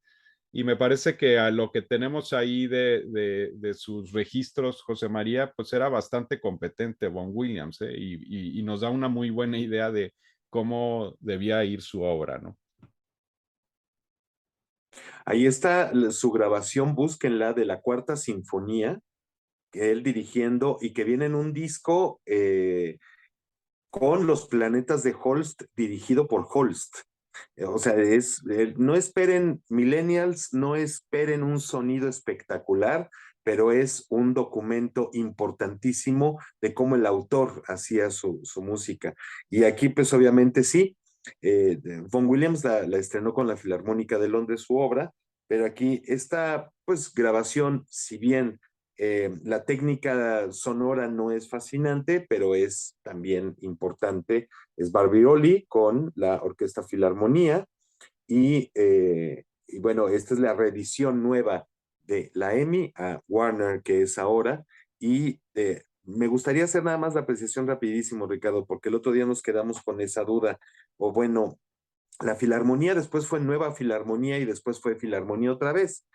y me parece que a lo que tenemos ahí de sus registros, José María, pues era bastante competente Vaughan Williams, ¿eh? Y nos da una muy buena idea de cómo debía ir su obra, ¿no? Ahí está su grabación, búsquenla, de la Cuarta Sinfonía, que él dirigiendo y que viene en un disco con los planetas de Holst, dirigido por Holst. O sea, no esperen, millennials, no esperen un sonido espectacular, pero es un documento importantísimo de cómo el autor hacía su música. Y aquí, pues obviamente sí, Vaughan Williams la estrenó con la Filarmónica de Londres, su obra, pero aquí esta, pues, grabación, si bien la técnica sonora no es fascinante, pero es también importante. Es Barbirolli con la Orquesta Filarmonía y bueno, esta es la reedición nueva de la EMI a Warner, que es ahora. Y me gustaría hacer nada más la apreciación rapidísimo, Ricardo, porque el otro día nos quedamos con esa duda. O bueno, la Filarmonía después fue Nueva Filarmonía y después fue Filarmonía otra vez.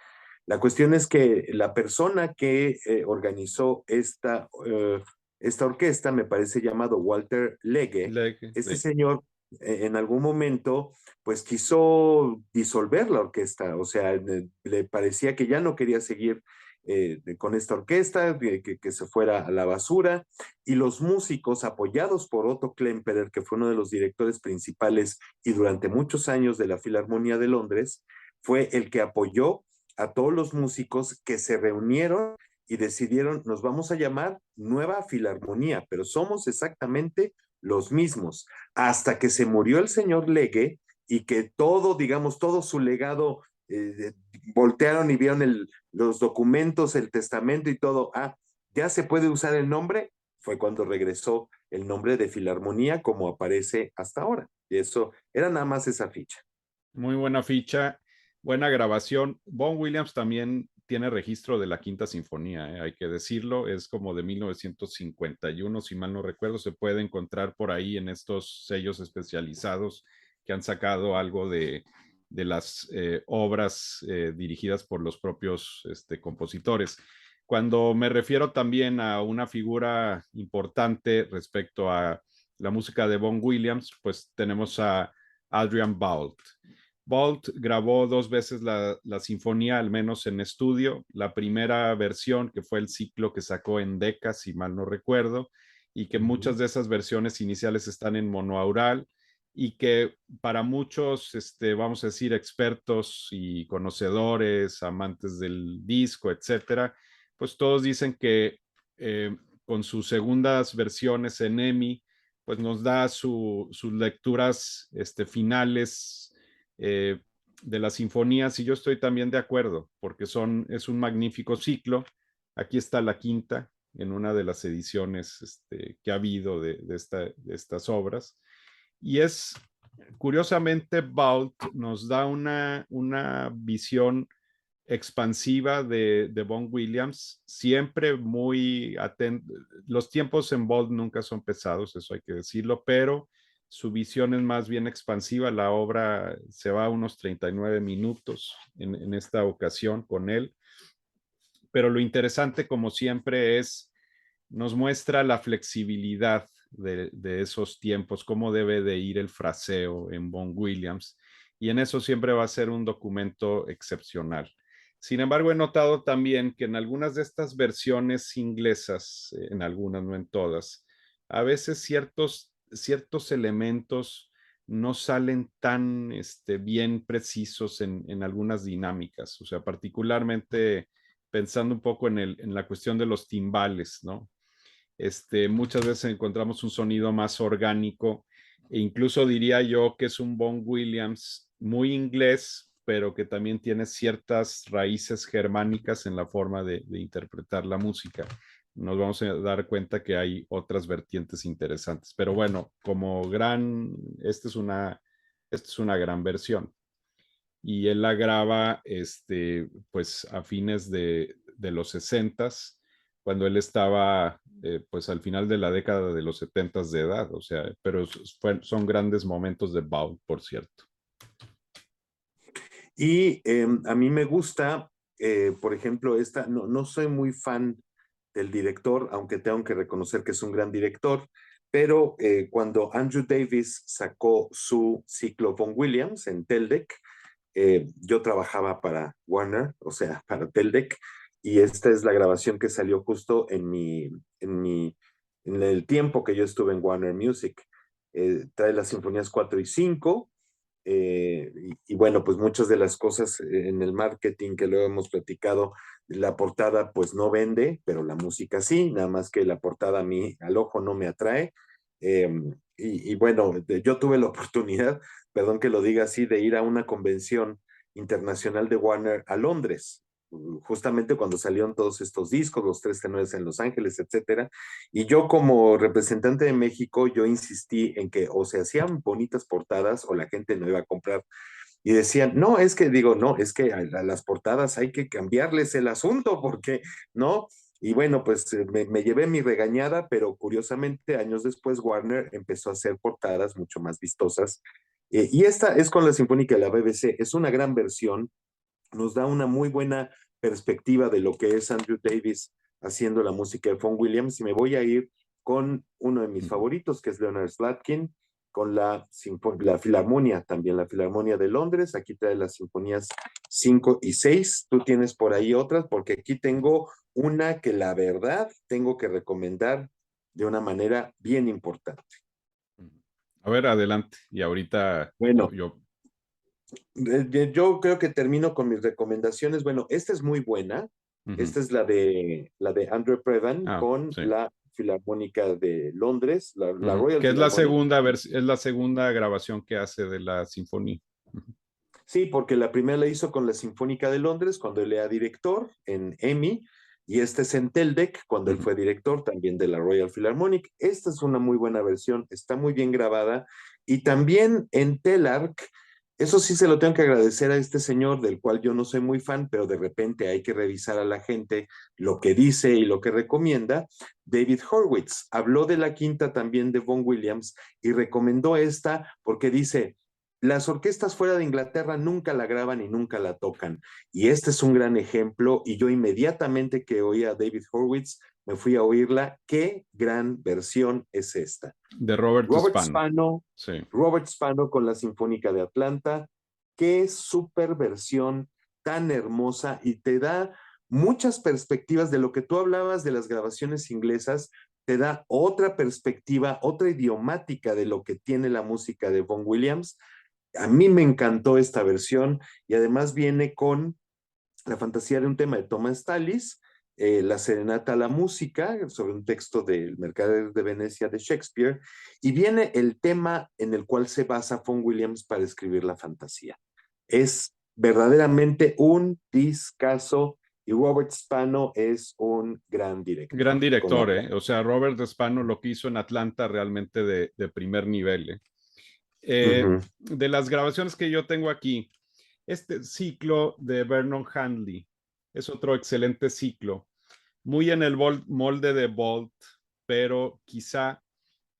La cuestión es que la persona que organizó esta orquesta, me parece llamado Walter Legge, este Sí. señor en algún momento pues quiso disolver la orquesta, o sea, le parecía que ya no quería seguir con esta orquesta, que se fuera a la basura, y los músicos apoyados por Otto Klemperer, que fue uno de los directores principales y durante muchos años de la Filarmonía de Londres, fue el que apoyó a todos los músicos que se reunieron y decidieron, nos vamos a llamar Nueva Filarmonía, pero somos exactamente los mismos, hasta que se murió el señor Legge y que todo, digamos, todo su legado, voltearon y vieron los documentos, el testamento y todo, ya se puede usar el nombre, fue cuando regresó el nombre de Filarmonía como aparece hasta ahora. Y eso era nada más esa ficha. Muy buena ficha, buena grabación. Vaughan Williams también tiene registro de la Quinta Sinfonía, hay que decirlo, es como de 1951, si mal no recuerdo, se puede encontrar por ahí en estos sellos especializados que han sacado algo de las obras dirigidas por los propios compositores. Cuando me refiero también a una figura importante respecto a la música de Vaughan Williams, pues tenemos a Adrian Balt. Bolt grabó dos veces la sinfonía, al menos en estudio. La primera versión, que fue el ciclo que sacó en Decca, si mal no recuerdo, y que muchas de esas versiones iniciales están en monoaural y que para muchos, vamos a decir, expertos y conocedores, amantes del disco, etcétera, pues todos dicen que con sus segundas versiones en EMI, pues nos da sus lecturas finales eh, de las sinfonías y yo estoy también de acuerdo porque es un magnífico ciclo. Aquí está la quinta en una de las ediciones que ha habido de estas obras y es curiosamente Bault nos da una visión expansiva de Vaughan Williams, siempre muy atento. Los tiempos en Bolt nunca son pesados, eso hay que decirlo, pero su visión es más bien expansiva. La obra se va a unos 39 minutos en esta ocasión con él, pero lo interesante, como siempre, nos muestra la flexibilidad de esos tiempos, cómo debe de ir el fraseo en Vaughan Williams, y en eso siempre va a ser un documento excepcional. Sin embargo, he notado también que en algunas de estas versiones inglesas, en algunas, no en todas, a veces ciertos elementos no salen tan bien precisos en algunas dinámicas, o sea, particularmente pensando un poco en la cuestión de los timbales, ¿no? Muchas veces encontramos un sonido más orgánico e incluso diría yo que es un Vaughan Williams muy inglés, pero que también tiene ciertas raíces germánicas en la forma de interpretar la música. Nos vamos a dar cuenta que hay otras vertientes interesantes. Pero bueno, esta es una gran versión. Y él la graba pues a fines de los 60s, cuando él estaba pues al final de la década de los 70s de edad, o sea, pero son grandes momentos de Baud, por cierto. Y a mí me gusta, por ejemplo, no soy muy fan del director, aunque tengo que reconocer que es un gran director, pero cuando Andrew Davis sacó su ciclo Von Williams en Teldec, yo trabajaba para Warner, o sea, para Teldec, y esta es la grabación que salió justo en el tiempo que yo estuve en Warner Music. Trae las sinfonías 4 y 5, y bueno, pues muchas de las cosas en el marketing que luego hemos platicado, la portada pues no vende, pero la música sí, nada más que la portada a mí al ojo no me atrae. Eh, y bueno, yo tuve la oportunidad, perdón que lo diga así, de ir a una convención internacional de Warner a Londres, justamente cuando salieron todos estos discos, los tres tenores en Los Ángeles, etcétera. Y yo como representante de México, yo insistí en que o se hacían bonitas portadas o la gente no iba a comprar. Y decían, no, es que digo, no, es que a las portadas hay que cambiarles el asunto porque, ¿no? Y bueno, pues me llevé mi regañada, pero curiosamente años después Warner empezó a hacer portadas mucho más vistosas. Y esta es con la Sinfónica de la BBC, es una gran versión, nos da una muy buena perspectiva de lo que es Andrew Davis haciendo la música de Von Williams, y me voy a ir con uno de mis favoritos, que es Leonard Slatkin, con la Filarmonia, también la Filarmonia de Londres. Aquí trae las sinfonías 5 y 6. Tú tienes por ahí otras, porque aquí tengo una que la verdad tengo que recomendar de una manera bien importante. A ver, adelante. Y ahorita Bueno, yo creo que termino con mis recomendaciones. Bueno, esta es muy buena. Esta es la de Andrew Previn con sí. la Filarmónica de Londres, la Royal Que Philharmonic. es la segunda grabación que hace de la sinfonía. Sí, porque la primera la hizo con la Sinfónica de Londres cuando él era director en EMI, y este es en Teldec cuando él fue director también de la Royal Philharmonic. Esta es una muy buena versión, está muy bien grabada. Y también en Telarc, eso sí se lo tengo que agradecer a este señor, del cual yo no soy muy fan, pero de repente hay que revisar a la gente lo que dice y lo que recomienda. David Horwitz habló de la quinta también de Von Williams y recomendó esta porque dice: las orquestas fuera de Inglaterra nunca la graban y nunca la tocan. Y este es un gran ejemplo. Y yo inmediatamente que oí a David Horwitz, me fui a oírla. ¿Qué gran versión es esta? De Robert Robert Spano. Spano, Sí. Robert Spano con la Sinfónica de Atlanta. Qué super versión tan hermosa, y te da muchas perspectivas de lo que tú hablabas de las grabaciones inglesas. Te da otra perspectiva, otra idiomática de lo que tiene la música de Von Williams. A mí me encantó esta versión, y además viene con la fantasía de un tema de Thomas Tallis, la serenata a la música, sobre un texto del Mercader de Venecia de Shakespeare, y viene el tema en el cual se basa Von Williams para escribir la fantasía. Es verdaderamente un discazo, y Robert Spano es un gran director. Gran director, ¿eh? O sea, Robert Spano lo que hizo en Atlanta realmente de primer nivel, ¿eh? De las grabaciones que yo tengo aquí, este ciclo de Vernon Handley es otro excelente ciclo, muy en el molde de Bolt, pero quizá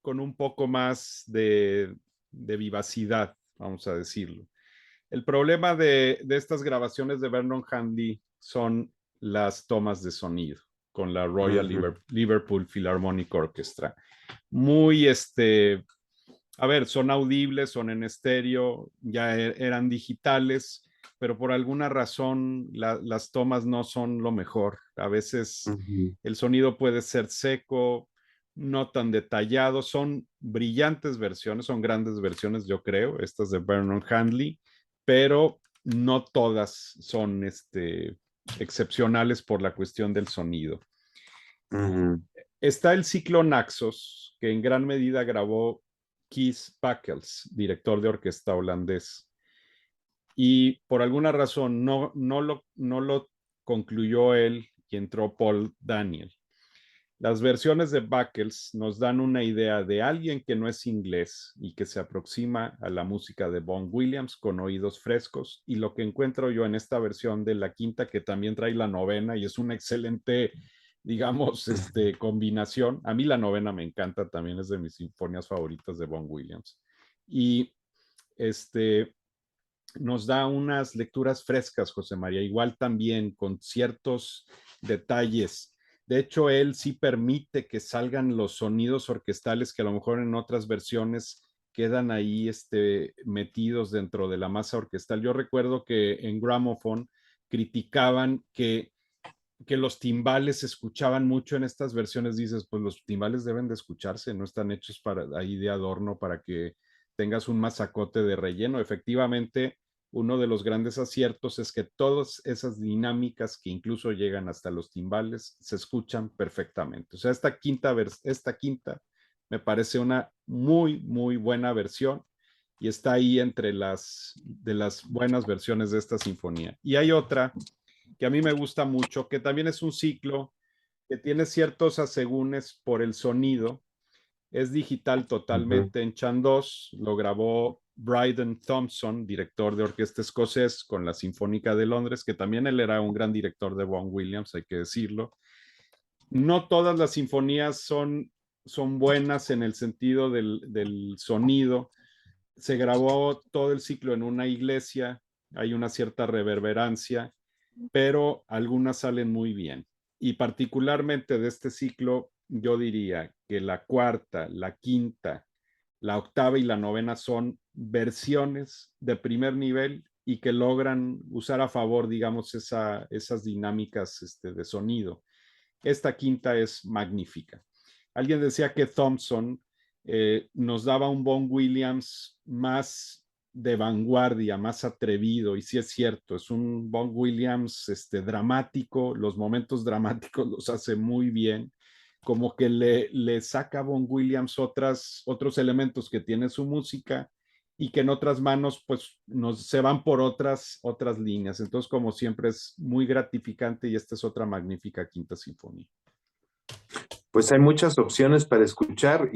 con un poco más de vivacidad, vamos a decirlo. El problema de estas grabaciones de Vernon Handley son las tomas de sonido con la Royal Liverpool Philharmonic Orchestra. Muy a ver, son audibles, son en estéreo, ya eran digitales, pero por alguna razón las tomas no son lo mejor. A veces el sonido puede ser seco, no tan detallado. Son brillantes versiones, son grandes versiones, yo creo, estas de Vernon Handley, pero no todas son excepcionales por la cuestión del sonido. Está el ciclo Naxos, que en gran medida grabó Kees Packels, director de orquesta holandés. y por alguna razón no lo concluyó él y entró Paul Daniel. Las versiones de Buckles nos dan una idea de alguien que no es inglés y que se aproxima a la música de Vaughan Williams con oídos frescos, y lo que encuentro yo en esta versión de la quinta, que también trae la novena y es una excelente, digamos, combinación. A mí la novena me encanta, también es de mis sinfonías favoritas de Vaughan Williams. Y este, nos da unas lecturas frescas, José María, igual también con ciertos detalles. De hecho, él sí permite que salgan los sonidos orquestales que a lo mejor en otras versiones quedan ahí metidos dentro de la masa orquestal. Yo recuerdo que en Gramophone criticaban que los timbales se escuchaban mucho en estas versiones. Dices, pues los timbales deben de escucharse, no están hechos para ahí de adorno para que tengas un masacote de relleno. Efectivamente, uno de los grandes aciertos es que todas esas dinámicas que incluso llegan hasta los timbales se escuchan perfectamente. O sea, esta quinta me parece una muy, muy buena versión y está ahí entre de las buenas versiones de esta sinfonía. Y hay otra que a mí me gusta mucho, que también es un ciclo que tiene ciertos asegúnes por el sonido. Es digital totalmente en Chandos, lo grabó Bryden Thompson, director de orquesta escocés con la Sinfónica de Londres, que también él era un gran director de Vaughan Williams, hay que decirlo. No todas las sinfonías son buenas en el sentido del sonido. Se grabó todo el ciclo en una iglesia, hay una cierta reverberancia, pero algunas salen muy bien. Y particularmente de este ciclo, yo diría que la cuarta, la quinta, la octava y la novena son versiones de primer nivel y que logran usar a favor, digamos, esas dinámicas de sonido. Esta quinta es magnífica. Alguien decía que Thompson nos daba un Vaughan Williams más de vanguardia, más atrevido, y sí es cierto, es un Vaughan Williams dramático, los momentos dramáticos los hace muy bien, como que le saca a Vaughan Williams otros elementos que tiene su música y que en otras manos pues se van por otras líneas. Entonces, como siempre, es muy gratificante y esta es otra magnífica quinta sinfonía. Pues hay muchas opciones para escuchar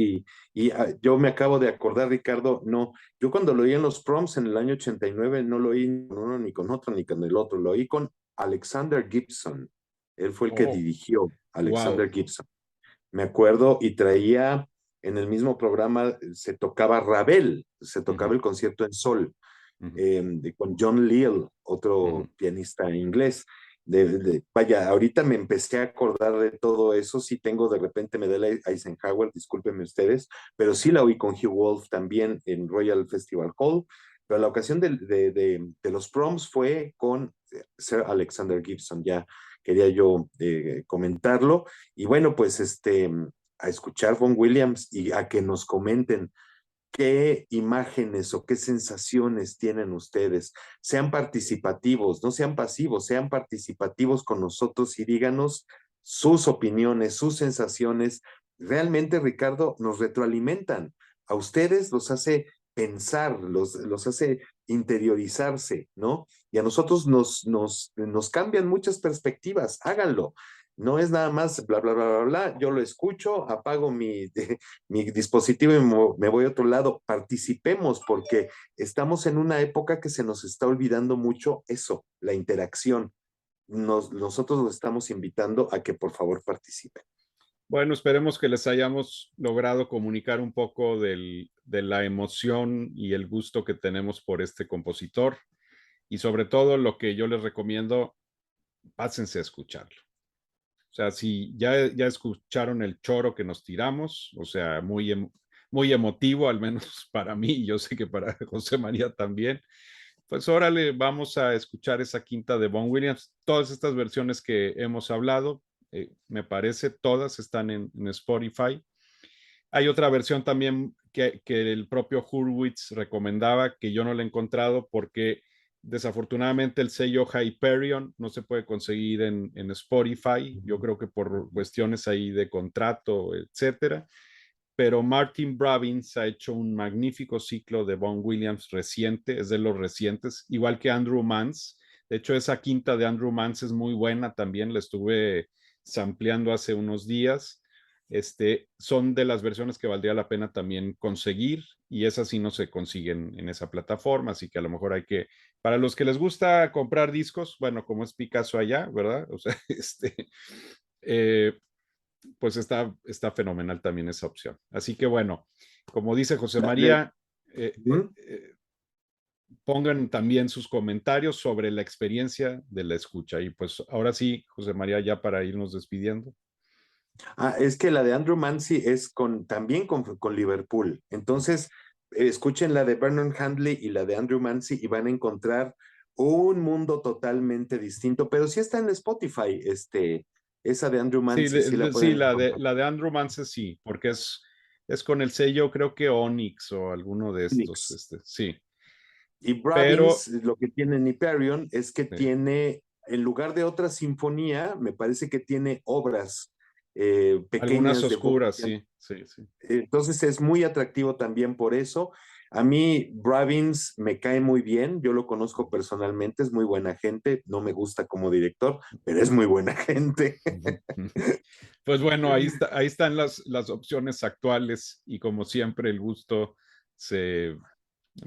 yo me acabo de acordar, Ricardo, no, yo cuando lo oí en los proms en el año 89 no lo oí con uno, ni con otro, ni con el otro, lo oí con Alexander Gibson. Él fue el que Oh, dirigió, wow. Alexander Gibson. Me acuerdo y traía en el mismo programa, se tocaba Ravel, se Uh tocaba -huh, el concierto en sol, uh -huh, con John Leal, uh otro -huh. pianista inglés. Vaya, ahorita me empecé a acordar de todo eso, sí tengo de repente Medela Eisenhower, discúlpenme ustedes, pero sí la oí con Hugh Wolf también en Royal Festival Hall, pero la ocasión de los proms fue con Sir Alexander Gibson, ya quería yo comentarlo, y bueno, pues a escuchar Vaughan Williams y a que nos comenten qué imágenes o qué sensaciones tienen ustedes. Sean participativos, no sean pasivos, sean participativos con nosotros y díganos sus opiniones, sus sensaciones. Realmente, Ricardo, nos retroalimentan. A ustedes los hace pensar, los hace interiorizarse, ¿no? Y a nosotros nos cambian muchas perspectivas. Háganlo. No es nada más bla, bla, bla, bla, bla. Yo lo escucho, apago mi dispositivo y me voy a otro lado. Participemos porque estamos en una época que se nos está olvidando mucho eso, la interacción. Nosotros los estamos invitando a que por favor participen. Bueno, esperemos que les hayamos logrado comunicar un poco de la emoción y el gusto que tenemos por este compositor, y sobre todo lo que yo les recomiendo, pásense a escucharlo. O sea, si ya escucharon el choro que nos tiramos, o sea, muy emotivo, al menos para mí, y yo sé que para José María también, pues órale, vamos a escuchar esa quinta de Vaughan Williams. Todas estas versiones que hemos hablado, me parece, todas están en Spotify. Hay otra versión también que el propio Hurwitz recomendaba, que yo no la he encontrado porque desafortunadamente el sello Hyperion no se puede conseguir en Spotify, yo creo que por cuestiones ahí de contrato, etcétera, pero Martin Robbins ha hecho un magnífico ciclo de Vaughan Williams reciente, es de los recientes, igual que Andrew Mance. De hecho, esa quinta de Andrew Mance es muy buena también, la estuve sampleando hace unos días. Son de las versiones que valdría la pena también conseguir y esas sí no se consiguen en esa plataforma, así que a lo mejor hay que, para los que les gusta comprar discos, bueno, como es Picasso allá, ¿verdad? O sea, eh, pues está fenomenal también esa opción. Así que bueno, como dice José María, pongan también sus comentarios sobre la experiencia de la escucha. Y pues ahora sí, José María, ya para irnos despidiendo. Es que la de Andrew Mancy es también con Liverpool. Entonces, escuchen la de Vernon Handley y la de Andrew Mancy y van a encontrar un mundo totalmente distinto, pero sí está en Spotify, esa de Andrew Sí, Mancy, sí la sí pueden encontrar. la de Andrew Mance sí, porque es con el sello, creo que Onyx o alguno de estos, Phoenix. sí. Y Pero Bravins, lo que tiene en Hyperion es que eh, tiene, en lugar de otra sinfonía, me parece que tiene obras algunas pequeñas de oscuras, Bobby. sí, sí, sí. Entonces es muy atractivo también por eso. A mí Bravins me cae muy bien, yo lo conozco personalmente, es muy buena gente, no me gusta como director, pero es muy buena gente. Pues bueno, ahí están las opciones actuales y como siempre el gusto se,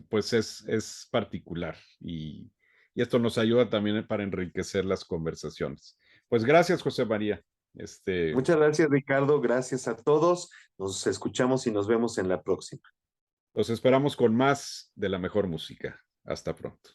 pues es particular y esto nos ayuda también para enriquecer las conversaciones. Pues gracias, José María. Muchas gracias, Ricardo, gracias a todos, nos escuchamos y nos vemos en la próxima. Los esperamos con más de la mejor música. Hasta pronto.